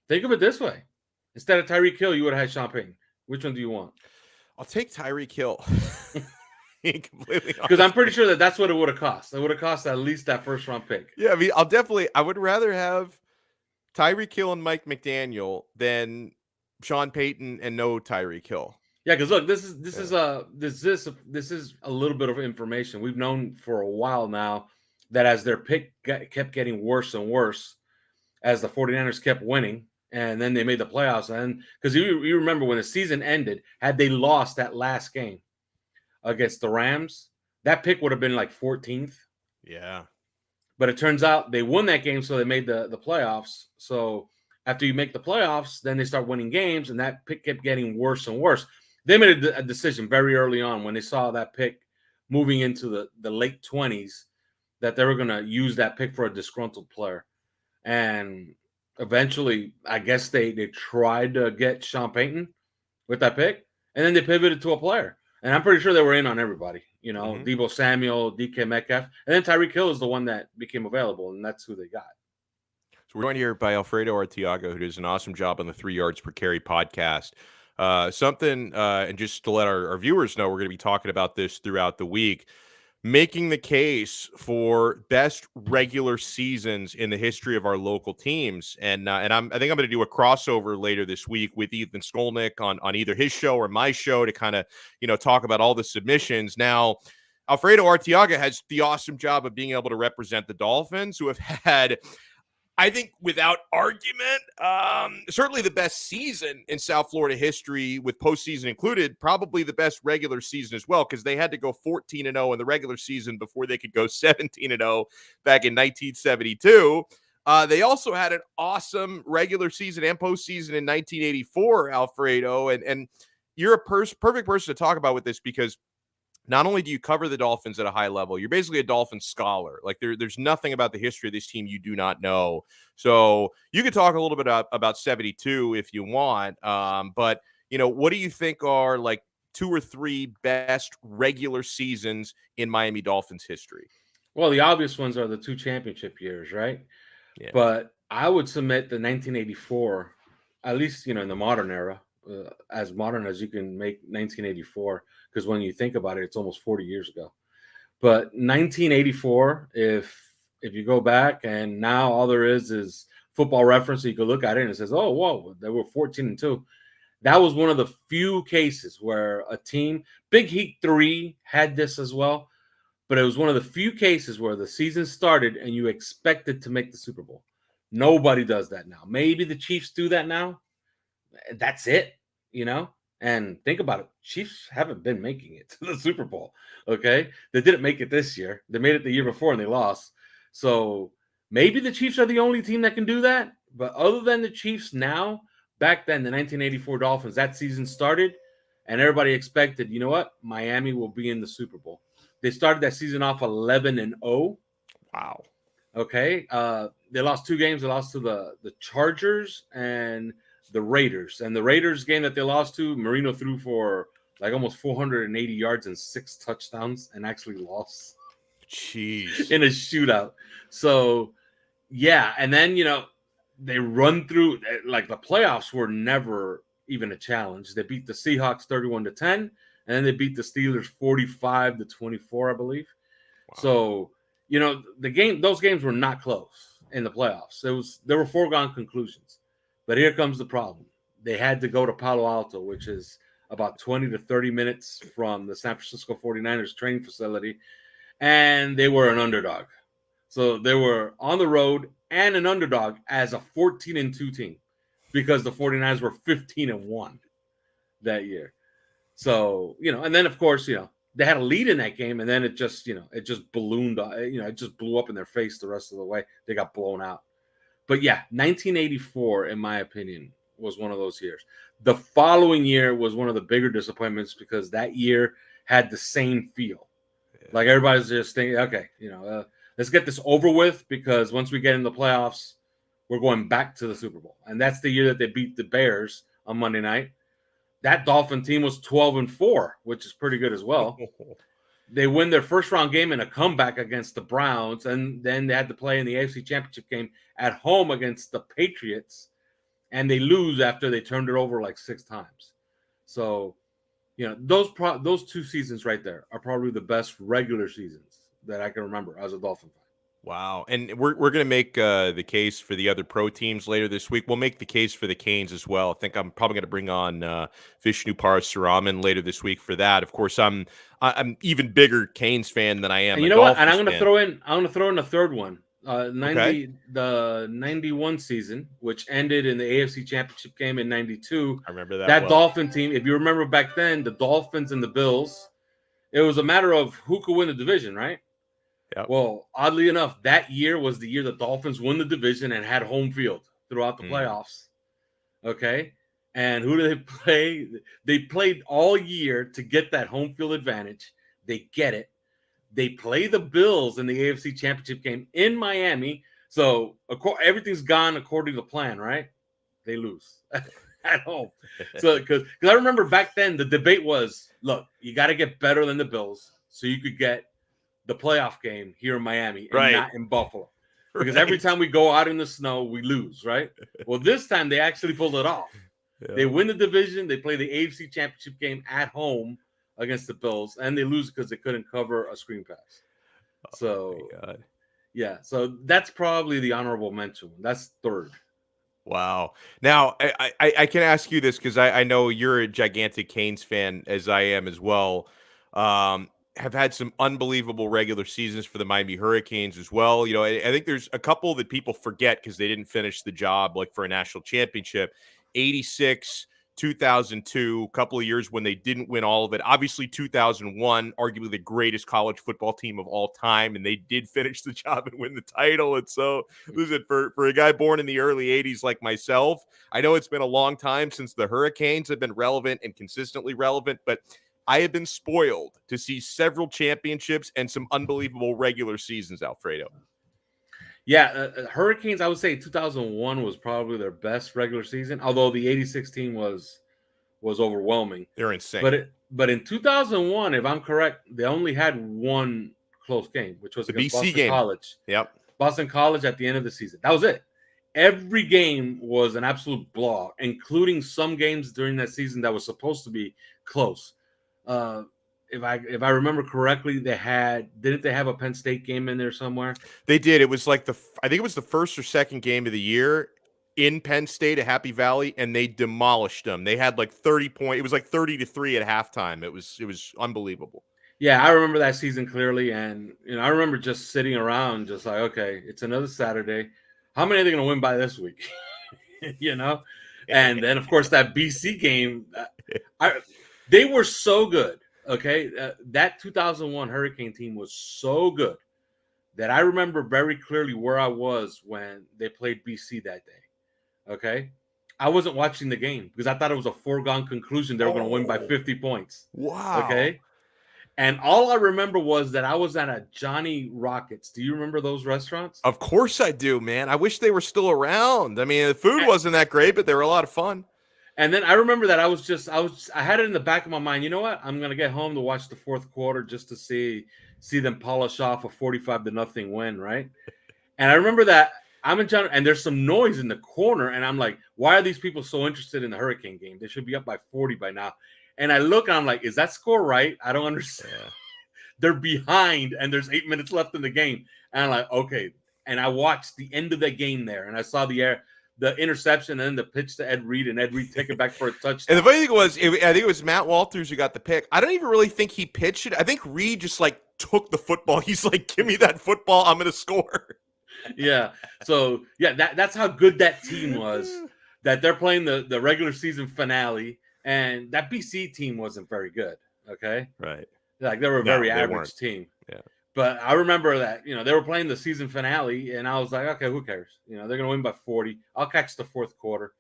Think of it this way. Instead of Tyreek Hill, you would have had Sean Payton. Which one do you want? I'll take Tyreek Hill. Because I'm pretty sure that's what it would have cost. It would have cost at least that first round pick. Yeah, I would rather have Tyreek Hill and Mike McDaniel than Sean Payton and no Tyreek Hill. Yeah, because look, this is a little bit of information. We've known for a while now that as their pick kept getting worse and worse, as the 49ers kept winning, and then they made the playoffs. And because you remember when the season ended, had they lost that last game against the Rams, that pick would have been like 14th. Yeah. But it turns out they won that game, so they made the playoffs. So after you make the playoffs, then they start winning games, and that pick kept getting worse and worse. They made a decision very early on when they saw that pick moving into the late 20s that they were going to use that pick for a disgruntled player. And eventually, I guess they tried to get Sean Payton with that pick, and then they pivoted to a player. And I'm pretty sure they were in on everybody. Debo Samuel, DK Metcalf, and then Tyreek Hill is the one that became available, and that's who they got. So we're joined here by Alfredo Arteaga, who does an awesome job on the 3 Yards Per Carry podcast. And just to let our viewers know, we're going to be talking about this throughout the week, making the case for best regular seasons in the history of our local teams. And I think I'm going to do a crossover later this week with Ethan Skolnick on either his show or my show to kind of, talk about all the submissions. Now, Alfredo Arteaga has the awesome job of being able to represent the Dolphins, who have had, I think, without argument, certainly the best season in South Florida history, with postseason included, probably the best regular season as well, because they had to go 14-0 in the regular season before they could go 17-0 back in 1972. They also had an awesome regular season and postseason in 1984, Alfredo, and you're a perfect person to talk about with this, because not only do you cover the Dolphins at a high level, you're basically a Dolphins scholar. Like there's nothing about the history of this team you do not know. So you could talk a little bit about 72 if you want. But what do you think are like 2 or 3 best regular seasons in Miami Dolphins history? Well, the obvious ones are the 2 championship years, right? Yeah. But I would submit the 1984, at least, in the modern era, as modern as you can make 1984, because when you think about it, it's almost 40 years ago. But 1984, if you go back, and now all there is Football Reference, so you can look at it and it says, oh, whoa, they were 14-2. That was one of the few cases where a team, Big Heat 3 had this as well, but it was one of the few cases where the season started and you expected to make the Super Bowl. Nobody does that now. Maybe the Chiefs do that now. That's it, And think about it. Chiefs haven't been making it to the Super Bowl, okay? They didn't make it this year. They made it the year before and they lost. So maybe the Chiefs are the only team that can do that. But other than the Chiefs now, back then, the 1984 Dolphins, that season started, and everybody expected, you know what? Miami will be in the Super Bowl. They started that season off 11-0. Wow. Okay. They lost 2 games. They lost to the Chargers and the Raiders. And the Raiders game that they lost to, Marino threw for like almost 480 yards and 6 touchdowns and actually lost. Jeez. In a shootout. So, yeah. And then, they run through, like the playoffs were never even a challenge. They beat the Seahawks 31-10, and then they beat the Steelers 45-24, I believe. Wow. So, those games were not close in the playoffs. There were foregone conclusions. But here comes the problem. They had to go to Palo Alto, which is about 20 to 30 minutes from the San Francisco 49ers training facility, and they were an underdog. So they were on the road and an underdog as a 14-2 team, because the 49ers were 15-1 that year. So, and then, of course, they had a lead in that game, and then it just ballooned, it just blew up in their face the rest of the way. They got blown out. But yeah, 1984, in my opinion, was one of those years. The following year was one of the bigger disappointments, because that year had the same feel. Yeah. Like everybody's just thinking, okay, let's get this over with, because once we get in the playoffs, we're going back to the Super Bowl. And that's the year that they beat the Bears on Monday night. That Dolphin team was 12-4, which is pretty good as well. They win their first round game in a comeback against the Browns, and then they had to play in the AFC Championship game at home against the Patriots, and they lose after they turned it over like 6 times. So, those 2 seasons right there are probably the best regular seasons that I can remember as a Dolphin fan. Wow. And we're going to make the case for the other pro teams later this week. We'll make the case for the Canes as well. I think I'm probably going to bring on Vishnu Parasuraman later this week for that. Of course, I'm even bigger Canes fan than I am. And you know what? And I'm going to throw in a third one. The 91 season, which ended in the AFC Championship game in 92. I remember that. That Dolphin team, if you remember back then, the Dolphins and the Bills, it was a matter of who could win the division, right? Yep. Well, oddly enough, that year was the year the Dolphins won the division and had home field throughout the playoffs. Okay? And who do they play? They played all year to get that home field advantage. They get it. They play the Bills in the AFC Championship game in Miami. So everything's gone according to plan, right? They lose at home. So because I remember back then the debate was, look, you got to get better than the Bills. so you could get the playoff game here in Miami and Right. not in Buffalo. Because every time we go out in the snow, we lose, right? Well, this time they actually pulled it off. Yeah. They win the division. They play the AFC Championship game at home against the Bills, and they lose because they couldn't cover a screen pass. So, yeah. So that's probably the honorable mention. That's third. Wow. Now, I can ask you this because I know you're a gigantic Canes fan, as I am as well. Have had some unbelievable regular seasons for the Miami Hurricanes as well. You know, I think there's a couple that people forget because they didn't finish the job, like for a national championship. 86, 2002, a couple of years when they didn't win all of it. Obviously, 2001, arguably the greatest college football team of all time, and they did finish the job and win the title. And so, listen, for a guy born in the early 80s like myself, I know it's been a long time since the Hurricanes have been relevant and consistently relevant, but I have been spoiled to see several championships and some unbelievable regular seasons, Alfredo. Yeah, Hurricanes, I would say 2001 was probably their best regular season, although the 86 team was overwhelming. They're insane. But in 2001, if I'm correct, they only had one close game, which was the against BC Boston game. College. Yep. Boston College at the end of the season. That was it. Every game was an absolute blowout, including some games during that season that was supposed to be close. If I remember correctly, didn't they have a Penn State game in there somewhere? They did. It was like I think it was the first or second game of the year in Penn State at Happy Valley, and they demolished them. They had like 30 points. It was like 30-3 at halftime. It was unbelievable. Yeah, I remember that season clearly, and I remember just sitting around, just like, okay, it's another Saturday. How many are they going to win by this week? And then of course that BC game, they were so good. Okay, that 2001 Hurricane team was so good that I remember very clearly where I was when they played BC that day. Okay, I wasn't watching the game because I thought it was a foregone conclusion they were going to win by 50 points. Wow. Okay, and all I remember was that I was at a Johnny Rockets. Do you remember those restaurants? Of course I do, man. I wish they were still around. I mean, the food wasn't that great, but they were a lot of fun. And then I remember that I had it in the back of my mind. You know what? I'm gonna get home to watch the fourth quarter just to see them polish off a 45-0 win, right? And I remember that I'm in John, and there's some noise in the corner, and I'm like, why are these people so interested in the Hurricane game? They should be up by 40 by now. And I look, and I'm like, is that score right? I don't understand. Yeah. They're behind, and there's 8 minutes left in the game, and I'm like, okay. And I watched the end of that game there, and I saw the interception and then the pitch to Ed Reed, and Ed Reed take it back for a touchdown. And the funny thing was, I think it was Matt Walters who got the pick. I don't even really think he pitched it. I think Reed just like took the football. He's like, give me that football. I'm going to score. Yeah. So, yeah, that's how good that team was, that they're playing the regular season finale, and that BC team wasn't very good. Okay. Right. Like they were a very average team. Yeah. But I remember that, they were playing the season finale, and I was like, okay, who cares? They're going to win by 40. I'll catch the fourth quarter.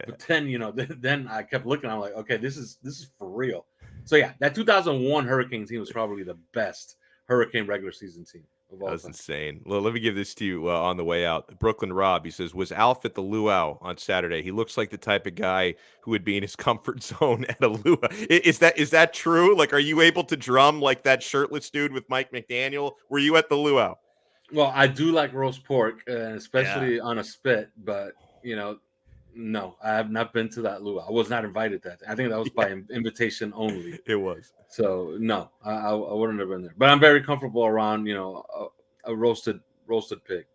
But then, then I kept looking. I'm like, okay, this is for real. So, yeah, that 2001 Hurricane team was probably the best Hurricane regular season team of all time. That's insane. Well, let me give this to you on the way out. Brooklyn Rob, he says, was Alf at the Luau on Saturday? He looks like the type of guy who would be in his comfort zone at a Luau. Is that true? Like, are you able to drum like that shirtless dude with Mike McDaniel? Were you at the Luau? Well, I do like roast pork, especially on a spit, but, no, I have not been to that Luau. I was not invited to that. I think that was by invitation only. It was. So, no, I wouldn't have been there. But I'm very comfortable around, a roasted pig.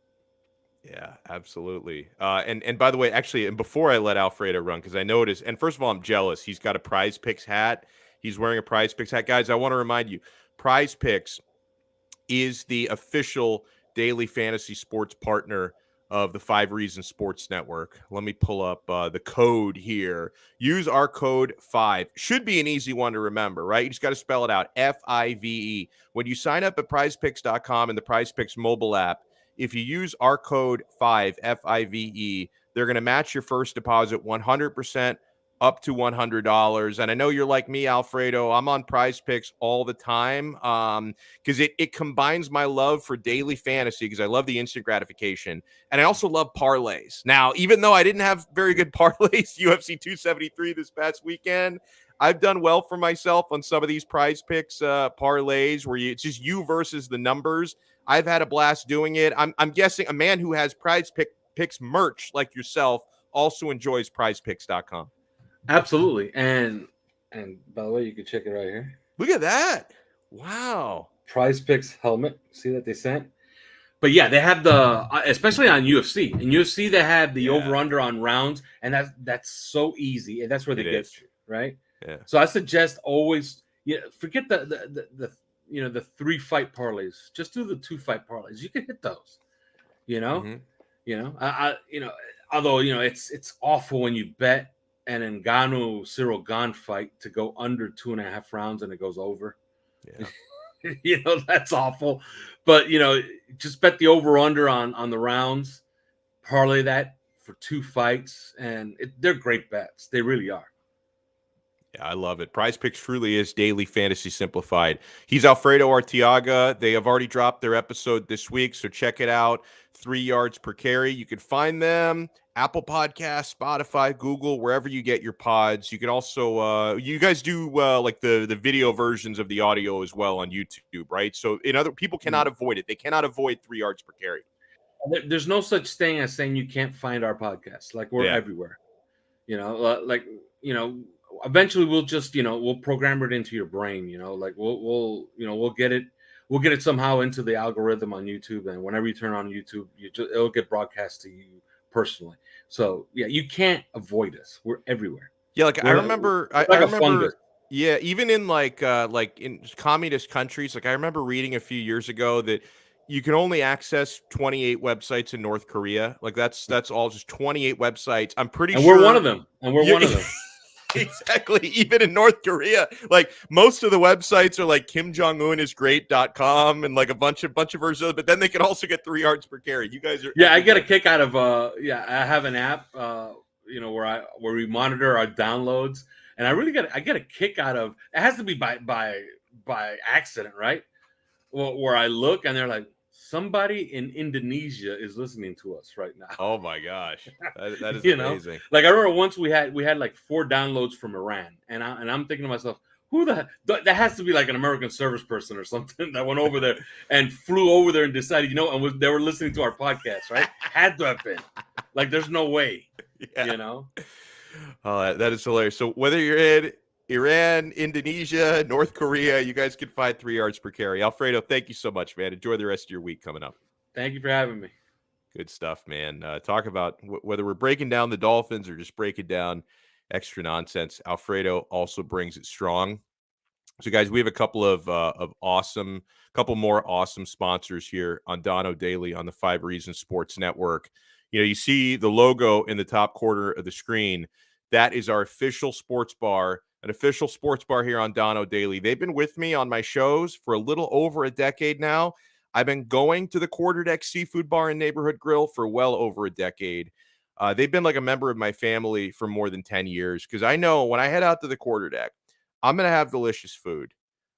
Yeah, absolutely. And by the way, actually, and before I let Alfredo run, because I noticed, and first of all, I'm jealous. He's got a Prize Picks hat. He's wearing a Prize Picks hat. Guys, I want to remind you, Prize Picks is the official daily fantasy sports partner of the 5 Reasons Sports Network. Let me pull up the code here. Use our code 5. Should be an easy one to remember, right? You just got to spell it out, F-I-V-E. When you sign up at prizepicks.com and the PrizePicks mobile app, if you use our code 5, F-I-V-E, they're going to match your first deposit 100% up to $100. And I know you're like me, Alfredo. I'm on Prize Picks all the time because it combines my love for daily fantasy because I love the instant gratification. And I also love parlays. Now, even though I didn't have very good parlays, UFC 273 this past weekend, I've done well for myself on some of these Prize Picks parlays where it's just you versus the numbers. I've had a blast doing it. I'm guessing a man who has Picks merch like yourself also enjoys prizepicks.com. Absolutely. And by the way, you can check it right here. Look at that. Wow. Prize Picks helmet. See that they sent? But yeah, they have the especially on UFC. In UFC, they have the over/under on rounds, and that's so easy, and that's where they get you, right? Yeah. So I suggest always forget the 3-fight parlays. Just do the 2-fight parlays. You can hit those. Although it's awful when you bet an Ngannou Cyril Gane fight to go under 2.5 rounds and it goes over. Yeah. That's awful. But just bet the over/under on the rounds, parlay that for 2 fights, and they're great bets. They really are. Yeah, I love it. Prize Picks truly is daily fantasy simplified. He's Alfredo Arteaga. They have already dropped their episode this week, so check it out. 3 yards per carry. You can find them Apple Podcasts, Spotify, Google, wherever you get your pods. You can also you guys do like the video versions of the audio as well on YouTube, right? So people cannot avoid it. They cannot avoid 3 yards per carry. There's no such thing as saying you can't find our podcast. Like we're everywhere. Eventually we'll just we'll program it into your brain. We'll get it somehow into the algorithm on YouTube, and whenever you turn on YouTube, it'll get broadcast to you personally. So yeah, you can't avoid us. We're everywhere. Yeah, I remember. Yeah, even in like in communist countries, I remember reading a few years ago that you can only access 28 websites in North Korea. That's all just 28 websites. I'm pretty sure we're one of them. Exactly. Even in North Korea, most of the websites are like KimJongUnIsGreat.com and a bunch of versions, but then they can also get 3 yards per carry. You guys are I get a kick out of I have an app where we monitor our downloads, and I get a kick out of it. Has to be by accident, right? Where I look and they're like, somebody in Indonesia is listening to us right now. Oh my gosh, that is amazing. I remember once we had 4 downloads from Iran, and I'm thinking to myself, that has to be like an American service person or something that went over there and flew over there and decided, they were listening to our podcast, right? Had to have been. There's no way, Oh, that is hilarious. So whether you're in Iran, Indonesia, North Korea, you guys can find 3 yards per carry. Alfredo, thank you so much, man. Enjoy the rest of your week coming up. Thank you for having me. Good stuff, man. Talk about whether we're breaking down the Dolphins or just breaking down extra nonsense. Alfredo also brings it strong. So, guys, we have a couple more awesome sponsors here on Donno Daily on the 5 Reasons Sports Network. You see the logo in the top corner of the screen. That is our official sports bar. An official sports bar here on Donno Daily. They've been with me on my shows for a little over a decade now. I've been going to the Quarterdeck Seafood Bar and Neighborhood Grill for well over a decade. They've been like a member of my family for more than 10 years because I know when I head out to the Quarterdeck, I'm going to have delicious food.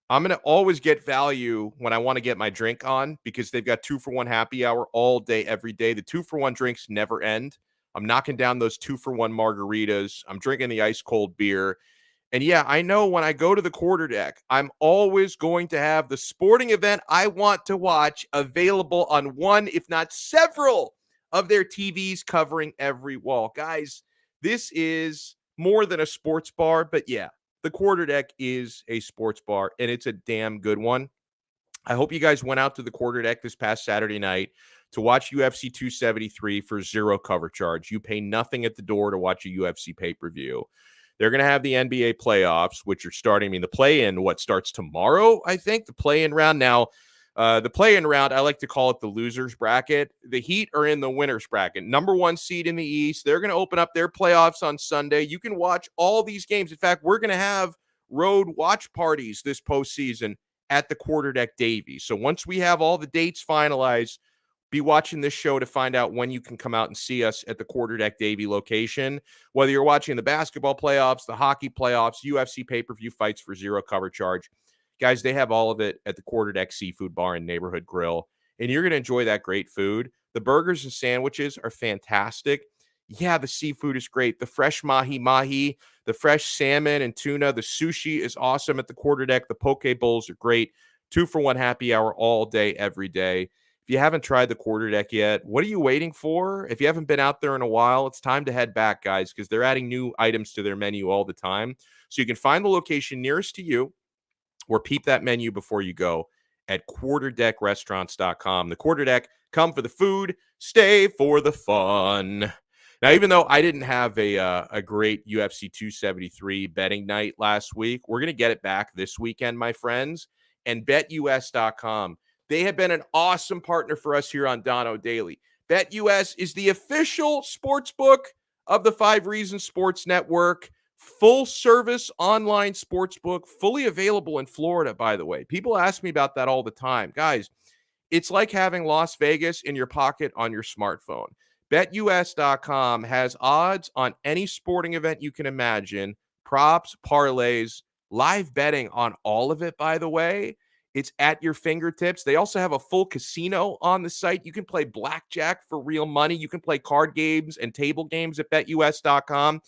I'm going to always get value when I want to get my drink on because they've got 2-for-1 happy hour all day, every day. The 2-for-1 drinks never end. I'm knocking down those 2-for-1 margaritas. I'm drinking the ice cold beer. And yeah, I know when I go to the Quarterdeck, I'm always going to have the sporting event I want to watch available on one, if not several, of their TVs covering every wall. Guys, this is more than a sports bar, but yeah, the Quarterdeck is a sports bar, and it's a damn good one. I hope you guys went out to the Quarterdeck this past Saturday night to watch UFC 273 for zero cover charge. You pay nothing at the door to watch a UFC pay-per-view. They're going to have the NBA playoffs, which are starting. The play-in, starts tomorrow, I think, the play-in round. Now, the play-in round, I like to call it the loser's bracket. The Heat are in the winner's bracket. Number 1 seed in the East. They're going to open up their playoffs on Sunday. You can watch all these games. In fact, we're going to have road watch parties this postseason at the Quarterdeck Davy. So once we have all the dates finalized, be watching this show to find out when you can come out and see us at the Quarterdeck Davy location. Whether you're watching the basketball playoffs, the hockey playoffs, UFC pay-per-view fights for zero cover charge. Guys, they have all of it at the Quarterdeck Seafood Bar and Neighborhood Grill, and you're going to enjoy that great food. The burgers and sandwiches are fantastic. Yeah, the seafood is great. The fresh mahi-mahi, the fresh salmon and tuna. The sushi is awesome at the Quarterdeck. The poke bowls are great. 2-for-1 happy hour all day, every day. If you haven't tried the Quarterdeck yet, what are you waiting for? If you haven't been out there in a while, it's time to head back, guys, because they're adding new items to their menu all the time. So you can find the location nearest to you or peep that menu before you go at quarterdeckrestaurants.com. The Quarterdeck, come for the food, stay for the fun. Now, even though I didn't have a great UFC 273 betting night last week, we're going to get it back this weekend, my friends. And BetUS.com, they have been an awesome partner for us here on Donno Daily. BetUS is the official sports book of the 5 Reasons Sports Network. Full-service online sports book, fully available in Florida, by the way. People ask me about that all the time. Guys, it's like having Las Vegas in your pocket on your smartphone. BetUS.com has odds on any sporting event you can imagine, props, parlays, live betting on all of it, by the way. It's at your fingertips. They also have a full casino on the site. You can play blackjack for real money. You can play card games and table games at BetUS.com.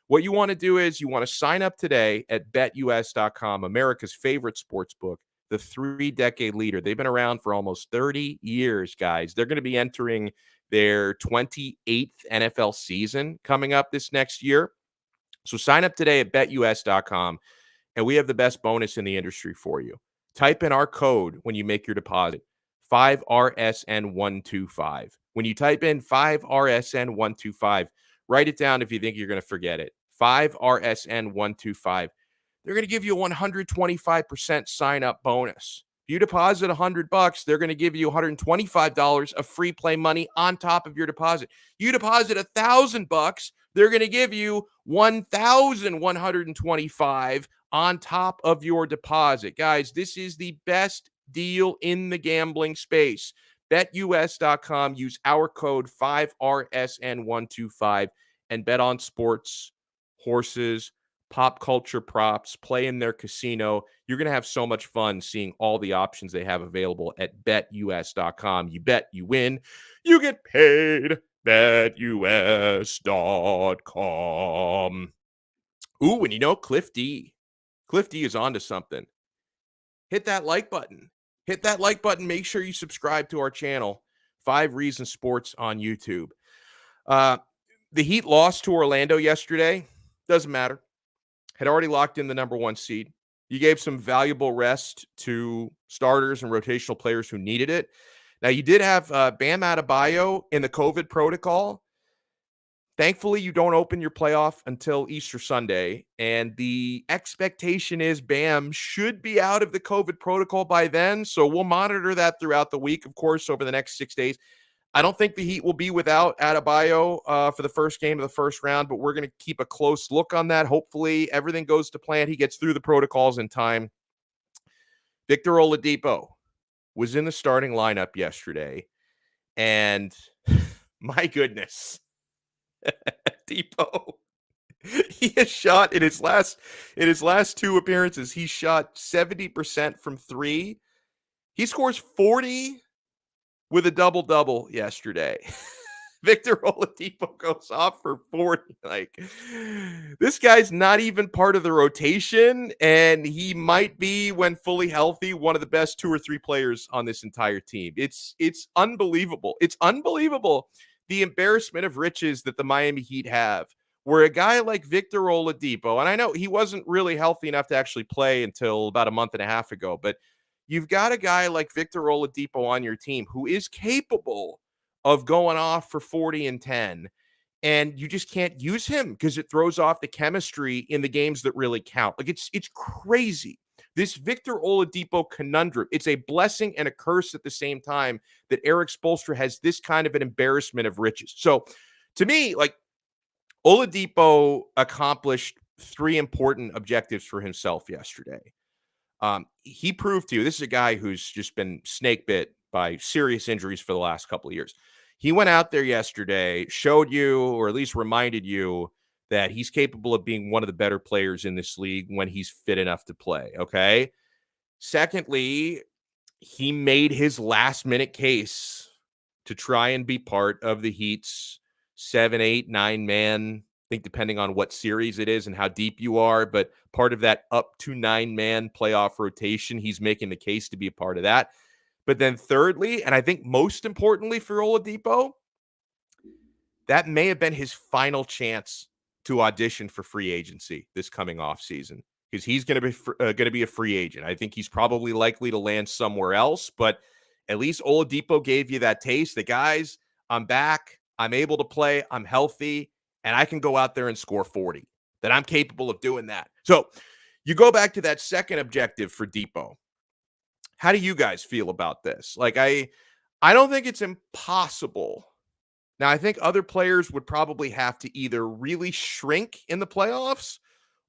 What you want to do is you want to sign up today at BetUS.com, America's favorite sports book, the 3-decade leader. They've been around for almost 30 years, guys. They're going to be entering their 28th NFL season coming up this next year. So sign up today at BetUS.com, and we have the best bonus in the industry for you. Type in our code when you make your deposit, 5RSN125. When you type in 5RSN125, write it down if you think you're going to forget it. 5RSN125. They're going to give you a 125% sign-up bonus. If you deposit $100, they're going to give you $125 of free play money on top of your deposit. You deposit $1,000, they're going to give you $1,125 on top of your deposit. Guys, this is the best deal in the gambling space. BetUS.com. Use our code 5RSN125 and bet on sports, horses, pop culture props, play in their casino. You're going to have so much fun seeing all the options they have available at BetUS.com. You bet, you win, you get paid. BetUS.com. Ooh, and you know, Cliff D is onto something. Hit that like button. Hit that like button. Make sure you subscribe to our channel, 5 Reasons Sports on YouTube. The Heat lost to Orlando yesterday. Doesn't matter. Had already locked in the number 1 seed. You gave some valuable rest to starters and rotational players who needed it. Now, you did have Bam Adebayo in the COVID protocol. Thankfully, you don't open your playoff until Easter Sunday, and the expectation is Bam should be out of the COVID protocol by then, so we'll monitor that throughout the week, of course, over the next 6 days. I don't think the Heat will be without Adebayo for the first game of the first round, but we're going to keep a close look on that. Hopefully, everything goes to plan. He gets through the protocols in time. Victor Oladipo was in the starting lineup yesterday, and my goodness, Dipo, he has shot in his last 2 appearances. He shot 70% from 3. He scores 40 with a double-double yesterday. Victor Oladipo goes off for 40. Like, this guy's not even part of the rotation, and he might be, when fully healthy, one of the best 2 or 3 players on this entire team. It's unbelievable. It's unbelievable the embarrassment of riches that the Miami Heat have, where a guy like Victor Oladipo, and I know he wasn't really healthy enough to actually play until about a month and a half ago, but you've got a guy like Victor Oladipo on your team who is capable of going off for 40 and 10, and you just can't use him because it throws off the chemistry in the games that really count. Like, it's crazy. This Victor Oladipo conundrum, it's a blessing and a curse at the same time that Eric Spoelstra has this kind of an embarrassment of riches. So, to me, like, Oladipo accomplished 3 important objectives for himself yesterday. He proved to you, this is a guy who's just been snake bit by serious injuries for the last couple of years. He went out there yesterday, showed you, or at least reminded you, that he's capable of being one of the better players in this league when he's fit enough to play, okay? Secondly, he made his last-minute case to try and be part of the Heat's 7, 8, 9-man, I think depending on what series it is and how deep you are, but part of that up to 9-man playoff rotation, he's making the case to be a part of that. But then thirdly, and I think most importantly for Oladipo, that may have been his final chance to audition for free agency this coming offseason, because he's going to be a free agent. I think he's probably likely to land somewhere else, but at least Oladipo gave you that taste. The guys, I'm back, I'm able to play, I'm healthy, and I can go out there and score 40. That I'm capable of doing that. So you go back to that second objective for Dipo. How do you guys feel about this? Like, I don't think it's impossible. Now, I think other players would probably have to either really shrink in the playoffs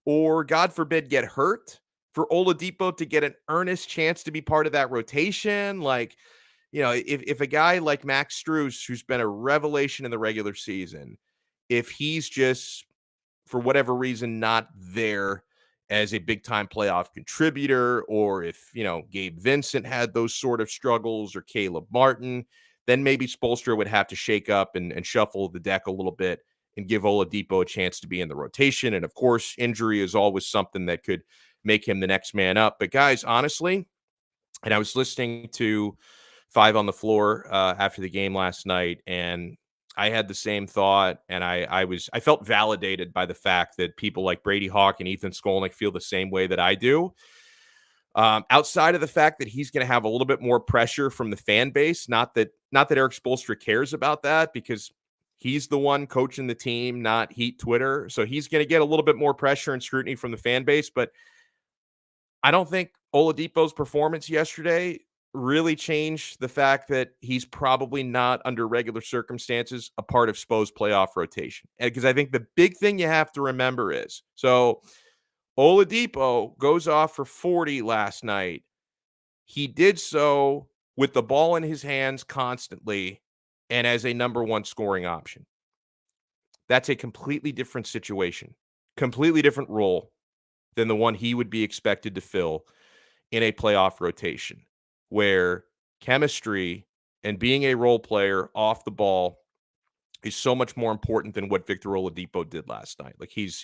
or, God forbid, get hurt for Oladipo to get an earnest chance to be part of that rotation. Like, if a guy like Max Strus, who's been a revelation in the regular season, if he's just, for whatever reason, not there as a big-time playoff contributor, or if, Gabe Vincent had those sort of struggles, or Caleb Martin, then maybe Spoelstra would have to shake up and shuffle the deck a little bit and give Oladipo a chance to be in the rotation. And, of course, injury is always something that could make him the next man up. But, guys, honestly, and I was listening to Five on the Floor after the game last night, and I had the same thought, and I felt validated by the fact that people like Brady Hawk and Ethan Skolnick feel the same way that I do. Outside of the fact that he's going to have a little bit more pressure from the fan base, not that Eric Spoelstra cares about that, because he's the one coaching the team, not Heat Twitter. So he's going to get a little bit more pressure and scrutiny from the fan base. But I don't think Oladipo's performance yesterday really changed the fact that he's probably not, under regular circumstances, a part of Spo's playoff rotation. Because I think the big thing you have to remember is, so Oladipo goes off for 40 last night. He did so with the ball in his hands constantly and as a number one scoring option. That's a completely different situation, completely different role than the one he would be expected to fill in a playoff rotation, where chemistry and being a role player off the ball is so much more important than what Victor Oladipo did last night. Like, he's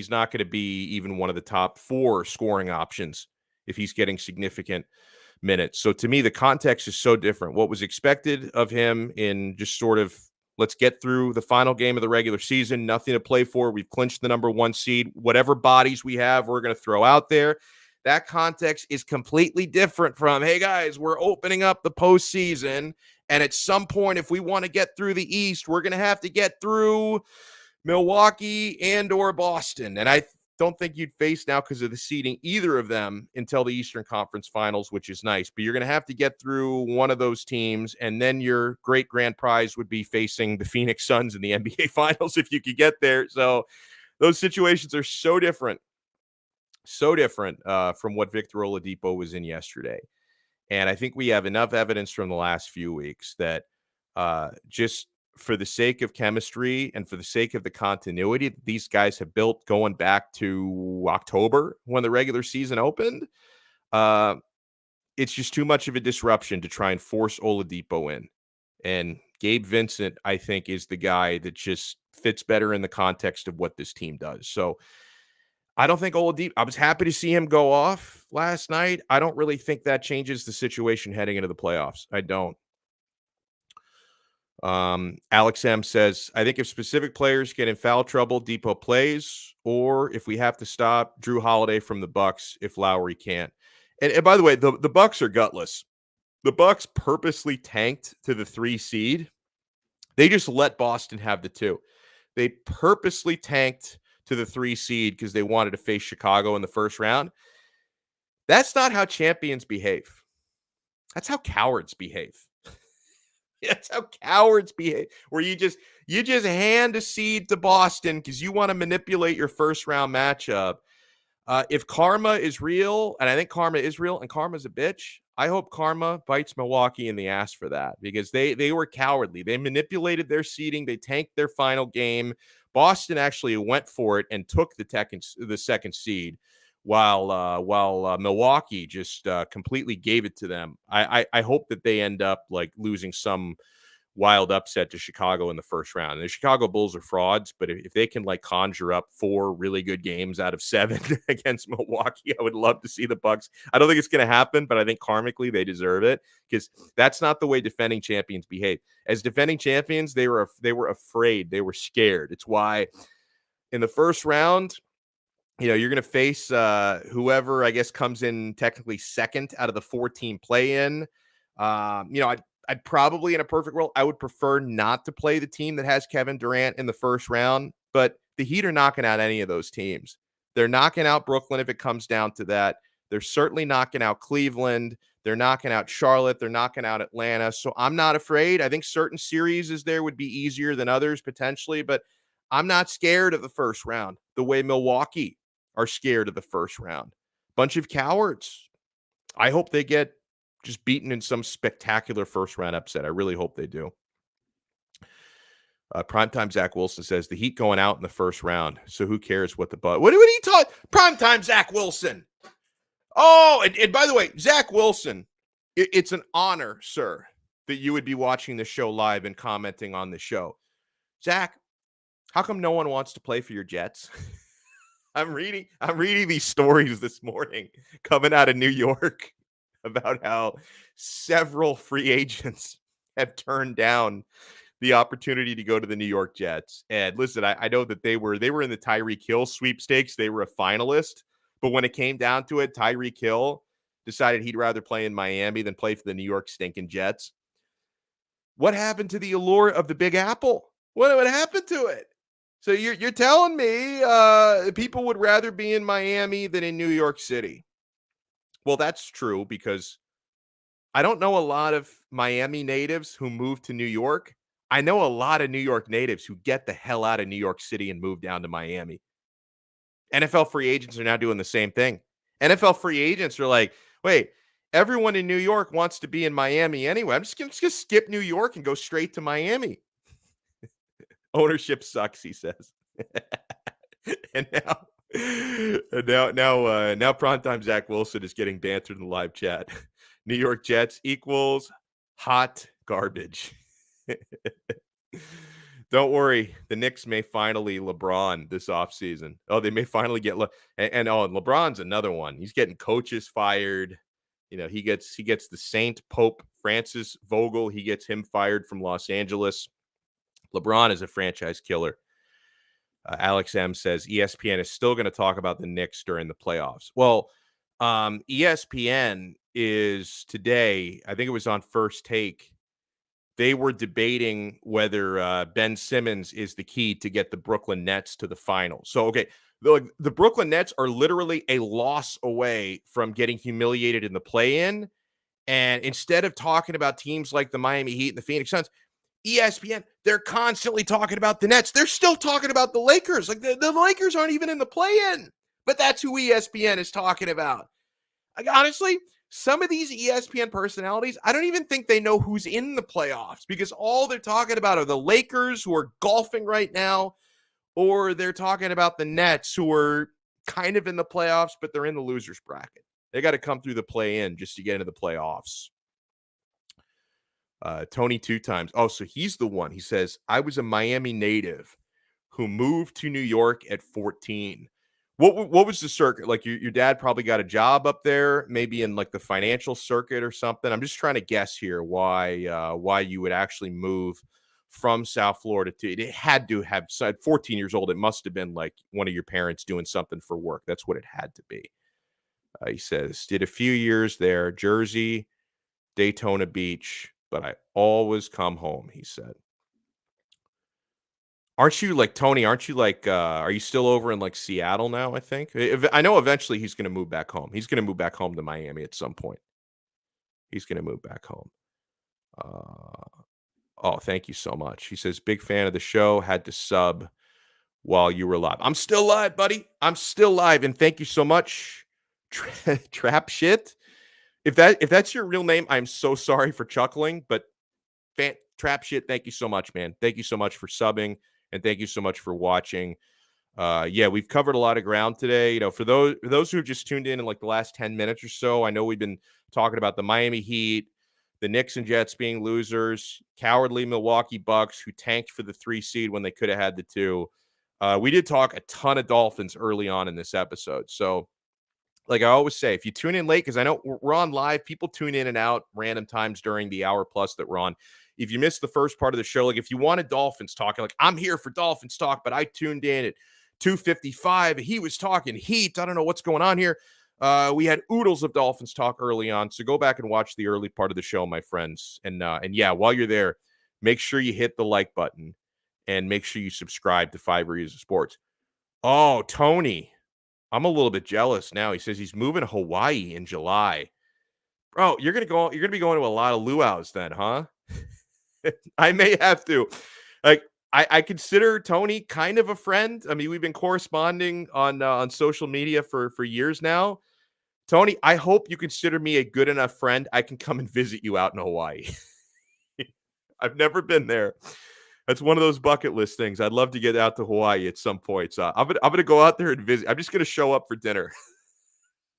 not going to be even one of the top 4 scoring options if he's getting significant minutes. So to me, the context is so different. What was expected of him in just sort of, let's get through the final game of the regular season, nothing to play for, we've clinched the number 1 seed, whatever bodies we have, we're going to throw out there. That context is completely different from, hey guys, we're opening up the postseason, and at some point, if we want to get through the East, we're going to have to get through Milwaukee and or Boston. And I don't think you'd face now, because of the seeding, either of them until the Eastern Conference Finals, which is nice. But you're going to have to get through one of those teams, and then your great grand prize would be facing the Phoenix Suns in the NBA Finals if you could get there. So those situations are so different from what Victor Oladipo was in yesterday. And I think we have enough evidence from the last few weeks that just for the sake of chemistry and for the sake of the continuity that these guys have built going back to October when the regular season opened, it's just too much of a disruption to try and force Oladipo in. And Gabe Vincent, I think, is the guy that just fits better in the context of what this team does. So I don't think Oladipo, I was happy to see him go off last night. I don't really think that changes the situation heading into the playoffs. I don't. Alex M says, I think if specific players get in foul trouble, Dipo plays, or if we have to stop Drew Holiday from the Bucks if Lowry can't. And by the way, the Bucks are gutless. The Bucks purposely tanked to the 3 seed. They just let Boston have the 2. They purposely tanked to the 3 seed because they wanted to face Chicago in the first round. That's not how champions behave. That's how cowards behave. That's how cowards behave, where you just hand a seed to Boston because you want to manipulate your first round matchup. If karma is real, and I think karma is real, and karma's a bitch, I hope karma bites Milwaukee in the ass for that, because they were cowardly. They manipulated their seeding. They tanked their final game. Boston actually went for it and took the second seed, while Milwaukee just completely gave it to them. I hope that they end up like losing some wild upset to Chicago in the first round. And the Chicago Bulls are frauds, but if they can like conjure up 4 really good games out of 7 against Milwaukee, I would love to see the Bucks. I don't think it's going to happen, but I think karmically they deserve it, because that's not the way defending champions behave. As defending champions, they were afraid, they were scared. It's why in the first round, you're going to face whoever I guess comes in technically second out of the 4-team play-in. I'd probably, in a perfect world, I would prefer not to play the team that has Kevin Durant in the first round, but the Heat are knocking out any of those teams. They're knocking out Brooklyn if it comes down to that. They're certainly knocking out Cleveland. They're knocking out Charlotte. They're knocking out Atlanta. So I'm not afraid. I think certain series there would be easier than others potentially, but I'm not scared of the first round the way Milwaukee are scared of the first round. Bunch of cowards. I hope they get just beaten in some spectacular first-round upset. I really hope they do. Primetime Zach Wilson says, the Heat going out in the first round, so who cares what the Bucks... What are you talking? Primetime Zach Wilson! Oh, and by the way, Zach Wilson, it's an honor, sir, that you would be watching the show live and commenting on the show. Zach, how come no one wants to play for your Jets? I'm reading these stories this morning coming out of New York about how several free agents have turned down the opportunity to go to the New York Jets. And listen, I know that they were in the Tyreek Hill sweepstakes. They were a finalist, but when it came down to it, Tyreek Hill decided he'd rather play in Miami than play for the New York stinking Jets. What happened to the allure of the Big Apple? What happened to it? So you're telling me people would rather be in Miami than in New York City? Well, that's true, because I don't know a lot of Miami natives who move to New York. I know a lot of New York natives who get the hell out of New York City and move down to Miami. NFL free agents are now doing the same thing. NFL free agents are like, wait, everyone in New York wants to be in Miami anyway. I'm just going to skip New York and go straight to Miami. Ownership sucks, he says. And now primetime Zach Wilson is getting bantered in the live chat. New York Jets equals hot garbage. Don't worry, the Knicks may finally LeBron this offseason. Oh, they may finally get and LeBron's another one. He's getting coaches fired. He gets the Saint Pope Francis Vogel. He gets him fired from Los Angeles. LeBron is a franchise killer. Alex M says ESPN is still going to talk about the Knicks during the playoffs. Well, ESPN is today, I think it was on First Take, they were debating whether Ben Simmons is the key to get the Brooklyn Nets to the finals. So, okay, the Brooklyn Nets are literally a loss away from getting humiliated in the play-in. And instead of talking about teams like the Miami Heat and the Phoenix Suns, ESPN, they're constantly talking about the Nets. They're still talking about the Lakers. Like the Lakers aren't even in the play-in, but that's who ESPN is talking about. Like, honestly, some of these ESPN personalities, I don't even think they know who's in the playoffs, because all they're talking about are the Lakers, who are golfing right now, or they're talking about the Nets, who are kind of in the playoffs, but they're in the losers bracket. They got to come through the play-in just to get into the playoffs. Tony 2 times. Oh, so he's the one. He says, I was a Miami native who moved to New York at 14. What was the circuit? Like your dad probably got a job up there, maybe in like the financial circuit or something. I'm just trying to guess here why you would actually move from South Florida to it. It had to have, at 14 years old, it must have been like one of your parents doing something for work. That's what it had to be. He says, did a few years there, Jersey, Daytona Beach, but I always come home, he said. Aren't you like, Tony, are you still over in like Seattle now, I think? I know eventually he's going to move back home. He's going to move back home to Miami at some point. He's going to move back home. Oh, thank you so much. He says, big fan of the show, had to sub while you were live. I'm still live, buddy. I'm still live, and thank you so much. Trap shit. If that's your real name, I'm so sorry for chuckling, but Trap shit, thank you so much, man. Thank you so much for subbing, and thank you so much for watching. Yeah, we've covered a lot of ground today. For those who have just tuned in like the last 10 minutes or so, I know we've been talking about the Miami Heat, the Knicks and Jets being losers, cowardly Milwaukee Bucks who tanked for the 3 seed when they could have had the 2. We did talk a ton of Dolphins early on in this episode. So, like I always say, if you tune in late, because I know we're on live, people tune in and out random times during the hour plus that we're on. If you missed the first part of the show, like if you wanted Dolphins talk, like I'm here for Dolphins talk, but I tuned in at 2:55. He was talking Heat. I don't know what's going on here. We had oodles of Dolphins talk early on, so go back and watch the early part of the show, my friends. And yeah, while you're there, make sure you hit the like button and make sure you subscribe to 5 Reasons Sports. Oh, Tony, I'm a little bit jealous now. He says he's moving to Hawaii in July. Bro, you're gonna be going to a lot of luau's then, huh? I may have to. Like, I consider Tony kind of a friend. I mean, we've been corresponding on social media for years now. Tony, I hope you consider me a good enough friend I can come and visit you out in Hawaii. I've never been there. That's one of those bucket list things. I'd love to get out to Hawaii at some point. So I'm gonna go out there and visit. I'm just gonna show up for dinner.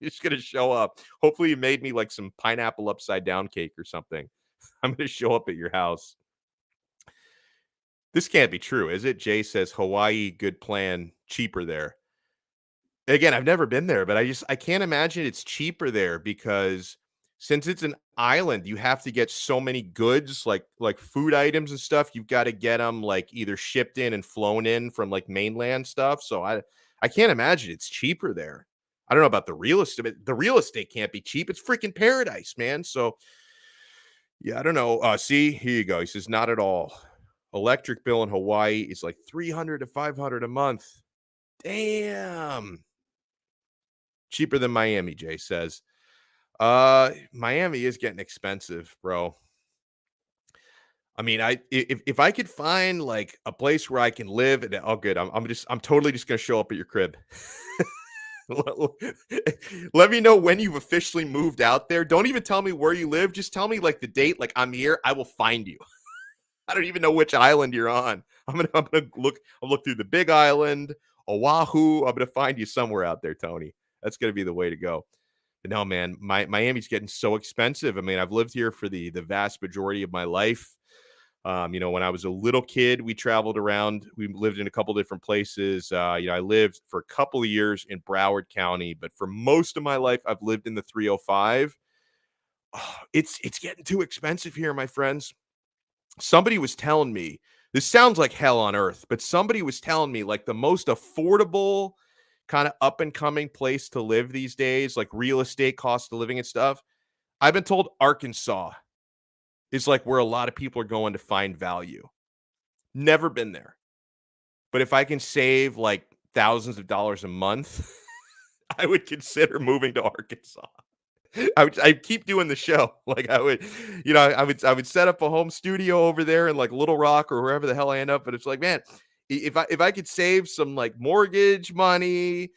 Just gonna show up. Hopefully, you made me like some pineapple upside down cake or something. I'm gonna show up at your house. This can't be true, is it? Jay says Hawaii, good plan, cheaper there. Again, I've never been there, but I can't imagine it's cheaper there because since it's an island, you have to get so many goods like food items and stuff. You've got to get them like either shipped in and flown in from like mainland stuff. So I can't imagine it's cheaper there. I don't know about the real estate. But the real estate can't be cheap. It's freaking paradise, man. So yeah, I don't know. See, here you go. He says not at all. Electric bill in Hawaii is like $300 to $500 a month. Damn. Cheaper than Miami, Jay says. Miami is getting expensive, bro. I mean, if I could find like a place where I can live, and oh, good. I'm totally just gonna show up at your crib. Let me know when you've officially moved out there. Don't even tell me where you live. Just tell me like the date. Like I'm here. I will find you. I don't even know which island you're on. I'm gonna look. I'll look through the Big Island, Oahu. I'm gonna find you somewhere out there, Tony. That's gonna be the way to go. But no, man, Miami's getting so expensive. I mean, I've lived here for the vast majority of my life. When I was a little kid, we traveled around. We lived in a couple different places. I lived for a couple of years in Broward County, but for most of my life, I've lived in the 305. Oh, it's getting too expensive here, my friends. Somebody was telling me, this sounds like hell on earth, but somebody was telling me like the most affordable kind of up and coming place to live these days, like real estate, cost of living and stuff. I've been told Arkansas is like where a lot of people are going to find value. Never been there. But if I can save like thousands of dollars a month, I would consider moving to Arkansas. I keep doing the show. Like I would set up a home studio over there in like Little Rock or wherever the hell I end up. But it's like, man, if I could save some like mortgage money,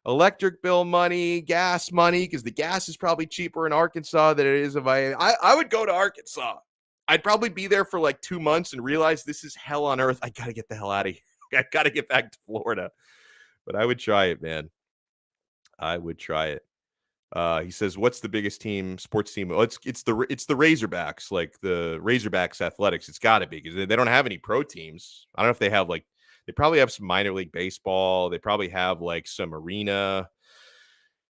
electric bill money, gas money, because the gas is probably cheaper in Arkansas than it is in Miami. I would go to Arkansas. I'd probably be there for like 2 months and realize this is hell on earth. I gotta get the hell out of here. I gotta get back to Florida. But I would try it, man. I would try it. He says, "What's the biggest sports team?" Well, it's the Razorbacks, like the Razorbacks athletics. It's got to be because they don't have any pro teams. I don't know if they have they probably have some minor league baseball. They probably have like some arena.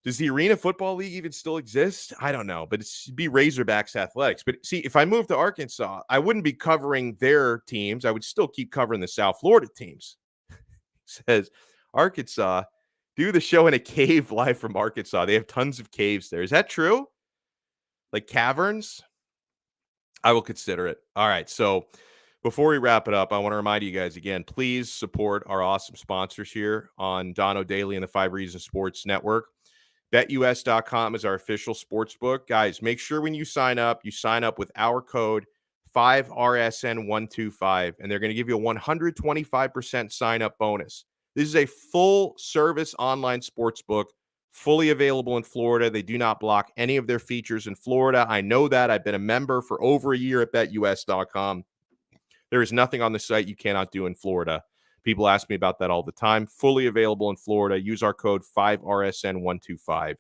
Does the Arena Football League even still exist? I don't know, but it'd be Razorbacks athletics. But see, if I moved to Arkansas, I wouldn't be covering their teams. I would still keep covering the South Florida teams. Says Arkansas. Do the show in a cave live from Arkansas. They have tons of caves there. Is that true? Like caverns? I will consider it. All right. So before we wrap it up, I want to remind you guys again, please support our awesome sponsors here on Donno Daily and the 5 Reasons Sports Network. BetUS.com is our official sports book. Guys, make sure when you sign up with our code 5RSN125, and they're going to give you a 125% sign-up bonus. This is a full-service online sports book, fully available in Florida. They do not block any of their features in Florida. I know that. I've been a member for over a year at BetUS.com. There is nothing on the site you cannot do in Florida. People ask me about that all the time. Fully available in Florida. Use our code 5RSN125.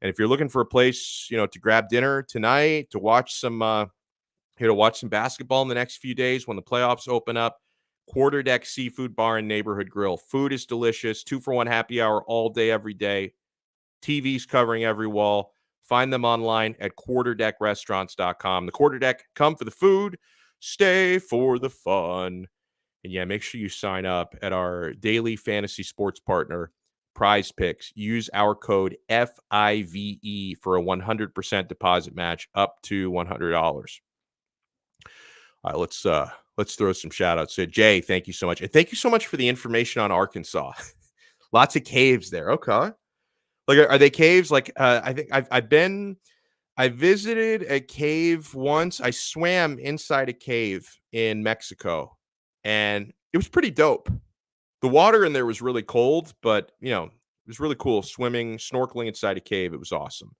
And if you're looking for a place, to grab dinner tonight, to watch some Here to watch some basketball in the next few days when the playoffs open up. Quarterdeck Seafood Bar and Neighborhood Grill. Food is delicious. 2-for-1 happy hour all day, every day. TVs covering every wall. Find them online at quarterdeckrestaurants.com. The Quarterdeck, come for the food, stay for the fun. And yeah, make sure you sign up at our daily fantasy sports partner, Prize Picks. Use our code FIVE for a 100% deposit match up to $100. All right, let's throw some shout outs. So Jay, thank you so much. And thank you so much for the information on Arkansas. Lots of caves there. Okay. Like, are they caves? Like, I think I visited a cave once. I swam inside a cave in Mexico, and it was pretty dope. The water in there was really cold, but, it was really cool swimming, snorkeling inside a cave. It was awesome.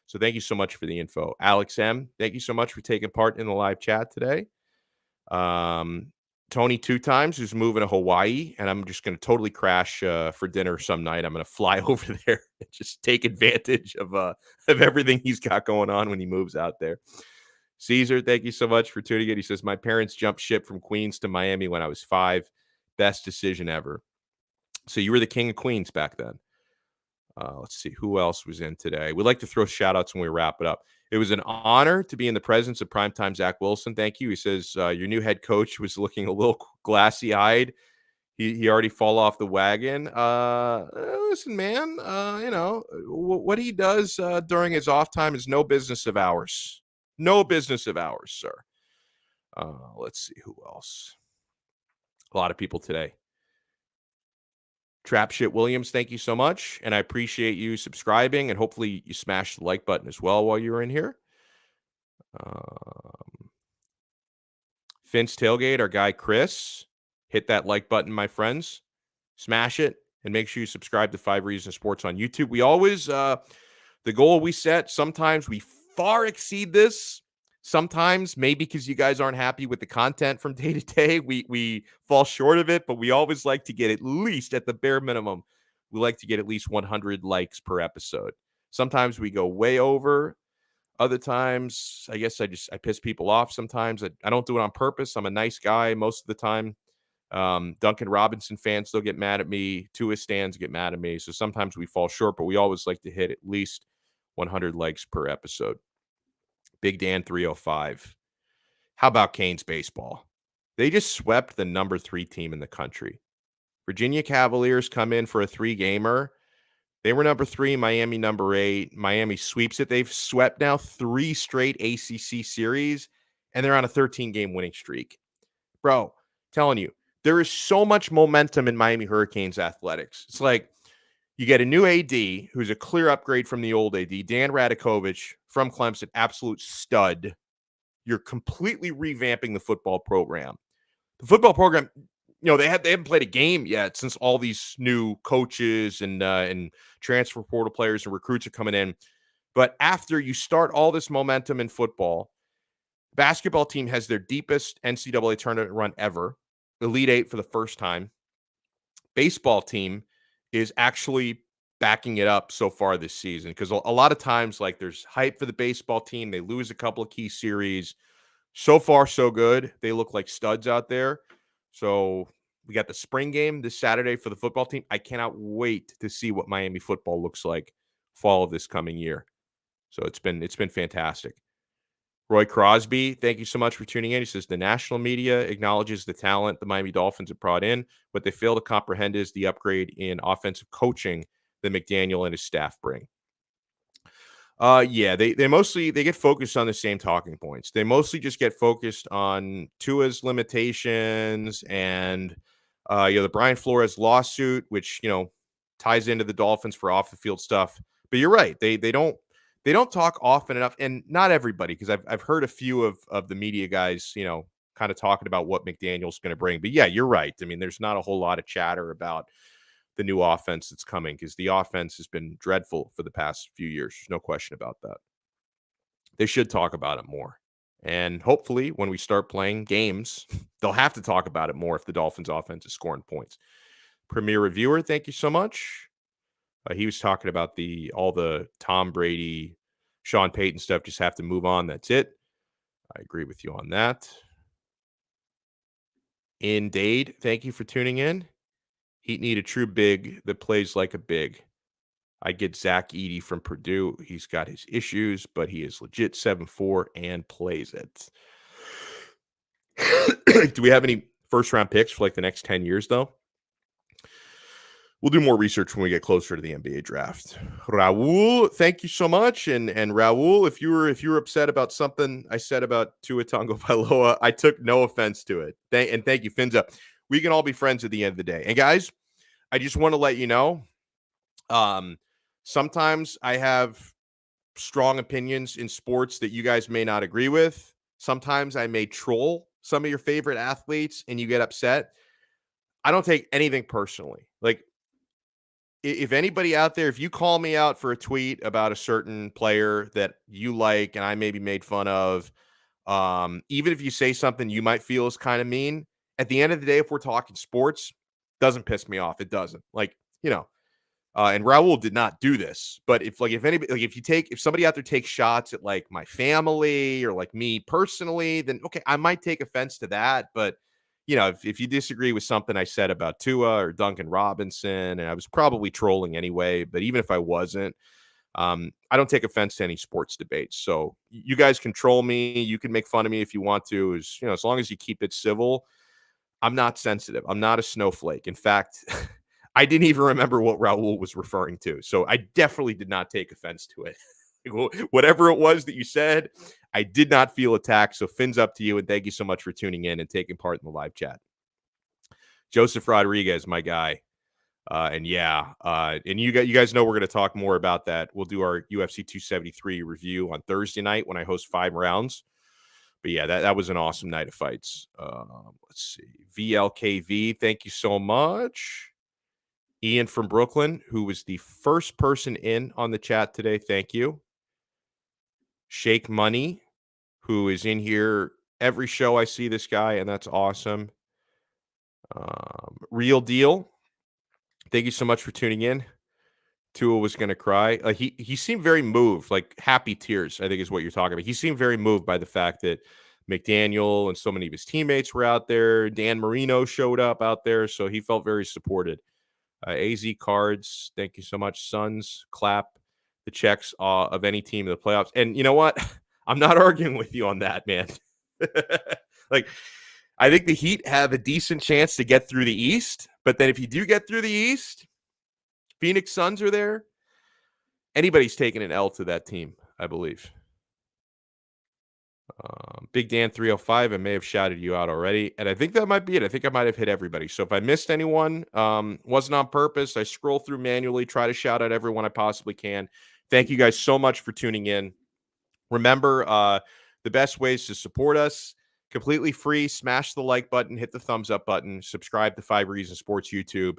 So thank you so much for the info. Alex M., thank you so much for taking part in the live chat today. Tony 2 times, who's moving to Hawaii, and I'm just going to totally crash for dinner some night. I'm going to fly over there and just take advantage of everything he's got going on when he moves out there. Caesar, thank you so much for tuning in. He says, my parents jumped ship from Queens to Miami when I was 5. Best decision ever. So you were the king of Queens back then. Let's see who else was in today. We like to throw shout outs when we wrap it up. It was an honor to be in the presence of primetime Zach Wilson. Thank you. He says your new head coach was looking a little glassy eyed. He already fall off the wagon. Listen, man, what he does during his off time is no business of ours. No business of ours, sir. Let's see who else. A lot of people today. Trap Shit Williams, thank you so much. And I appreciate you subscribing, and hopefully you smash the like button as well while you're in here. Finn's Tailgate, our guy Chris, hit that like button, my friends. Smash it, and make sure you subscribe to 5 Reasons Sports on YouTube. We always, the goal we set, sometimes we far exceed this. Sometimes, maybe because you guys aren't happy with the content from day to day, we fall short of it, but we always like to get at least, at the bare minimum, we like to get at least 100 likes per episode. Sometimes we go way over. Other times, I guess I piss people off sometimes. I don't do it on purpose. I'm a nice guy most of the time. Duncan Robinson fans still get mad at me. Tua stands get mad at me. So sometimes we fall short, but we always like to hit at least 100 likes per episode. Big Dan 305. How about Canes baseball? They just swept the number 3 team in the country. Virginia Cavaliers come in for a 3-gamer. They were number 3, Miami number 8. Miami sweeps it. They've swept now 3 straight ACC series, and they're on a 13-game winning streak. Bro, telling you, there is so much momentum in Miami Hurricanes athletics. It's like you get a new AD who's a clear upgrade from the old AD, Dan Radakovich from Clemson, absolute stud. You're completely revamping the football program. The football program, they haven't played a game yet since all these new coaches and transfer portal players and recruits are coming in. But after you start all this momentum in football, basketball team has their deepest NCAA tournament run ever, Elite 8 for the first time. Baseball team is actually backing it up so far this season, because a lot of times, like, there's hype for the baseball team. They lose a couple of key series. So far, so good. They look like studs out there. So we got the spring game this Saturday for the football team. I cannot wait to see what Miami football looks like fall of this coming year. So it's been fantastic. Roy Crosby, thank you so much for tuning in. He says the national media acknowledges the talent the Miami Dolphins have brought in. What they fail to comprehend is the upgrade in offensive coaching that McDaniel and his staff bring. They mostly get focused on the same talking points. They mostly just get focused on Tua's limitations and the Brian Flores lawsuit, which ties into the Dolphins for off the field stuff. But you're right, they don't talk often enough, and not everybody, because I've heard a few of the media guys kind of talking about what McDaniel's going to bring. But yeah, you're right. I mean, there's not a whole lot of chatter about the new offense that's coming, because the offense has been dreadful for the past few years. There's no question about that. They should talk about it more. And hopefully when we start playing games, they'll have to talk about it more if the Dolphins offense is scoring points. Premier Reviewer, thank you so much. He was talking about all the Tom Brady, Sean Payton stuff. Just have to move on. That's it. I agree with you on that. Indeed. Thank you for tuning in. Heat need a true big that plays like a big. I get Zach Edey from Purdue. He's got his issues, but he is legit 7'4" and plays it. Do we have any first-round picks for like the next 10 years, though? We'll do more research when we get closer to the NBA draft. Raul, thank you so much. And Raul, if you were upset about something I said about Tua Tagovailoa, I took no offense to it. Thank you, Finza. We can all be friends at the end of the day. And guys, I just want to let you know, sometimes I have strong opinions in sports that you guys may not agree with. Sometimes I may troll some of your favorite athletes and you get upset. I don't take anything personally. Like, if anybody out there, if you call me out for a tweet about a certain player that you like and I maybe made fun of, even if you say something you might feel is kind of mean, at the end of the day, if we're talking sports, doesn't piss me off. It doesn't. Like, and Raul did not do this, but if anybody, like if somebody out there takes shots at like my family or like me personally, then okay, I might take offense to that. But if you disagree with something I said about Tua or Duncan Robinson, and I was probably trolling anyway, but even if I wasn't, I don't take offense to any sports debates. So you guys control me. You can make fun of me if you want to, as long as you keep it civil. I'm not sensitive. I'm not a snowflake. In fact, I didn't even remember what Raul was referring to. So I definitely did not take offense to it. Whatever it was that you said, I did not feel attacked. So fins up to you, and thank you so much for tuning in and taking part in the live chat. Joseph Rodriguez, my guy. And you guys know we're going to talk more about that. We'll do our UFC 273 review on Thursday night when I host 5 rounds. But yeah, that was an awesome night of fights. Let's see. VLKV, thank you so much. Ian from Brooklyn, who was the first person in on the chat today, thank you. Shake Money, who is in here every show I see this guy, and that's awesome. Real Deal, thank you so much for tuning in. Tua was going to cry. He seemed very moved, like happy tears, I think is what you're talking about. He seemed very moved by the fact that McDaniel and so many of his teammates were out there. Dan Marino showed up out there, so he felt very supported. AZ Cards, thank you so much. Suns, clap the checks of any team in the playoffs. And you know what? I'm not arguing with you on that, man. Like, I think the Heat have a decent chance to get through the East. But then if you do get through the East, Phoenix Suns are there. Anybody's taking an L to that team, I believe. Big Dan 305, I may have shouted you out already. And I think that might be it. I think I might have hit everybody. So if I missed anyone, wasn't on purpose. I scroll through manually, try to shout out everyone I possibly can. Thank you guys so much for tuning in. Remember, the best ways to support us, completely free. Smash the like button, hit the thumbs up button, subscribe to 5 Reasons Sports YouTube.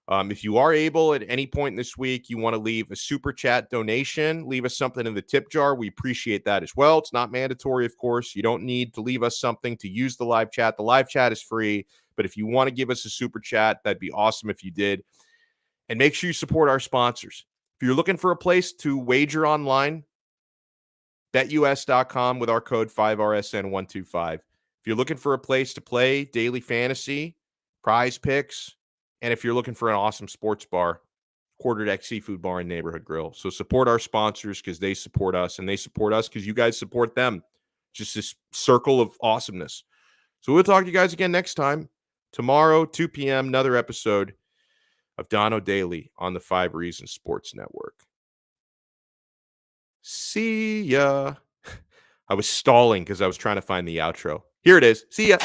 If you are able at any point this week, you want to leave a super chat donation, leave us something in the tip jar. We appreciate that as well. It's not mandatory, of course. You don't need to leave us something to use the live chat. The live chat is free, but if you want to give us a super chat, that'd be awesome if you did. And make sure you support our sponsors. If you're looking for a place to wager online, betus.com with our code 5RSN125. If you're looking for a place to play daily fantasy, prize picks, and if you're looking for an awesome sports bar, Quarter Deck Seafood Bar and Neighborhood Grill. So support our sponsors because they support us, and they support us because you guys support them. Just this circle of awesomeness. So we'll talk to you guys again next time. Tomorrow, 2 p.m., another episode of Donno Daily on the 5 Reasons Sports Network. See ya. I was stalling because I was trying to find the outro. Here it is. See ya.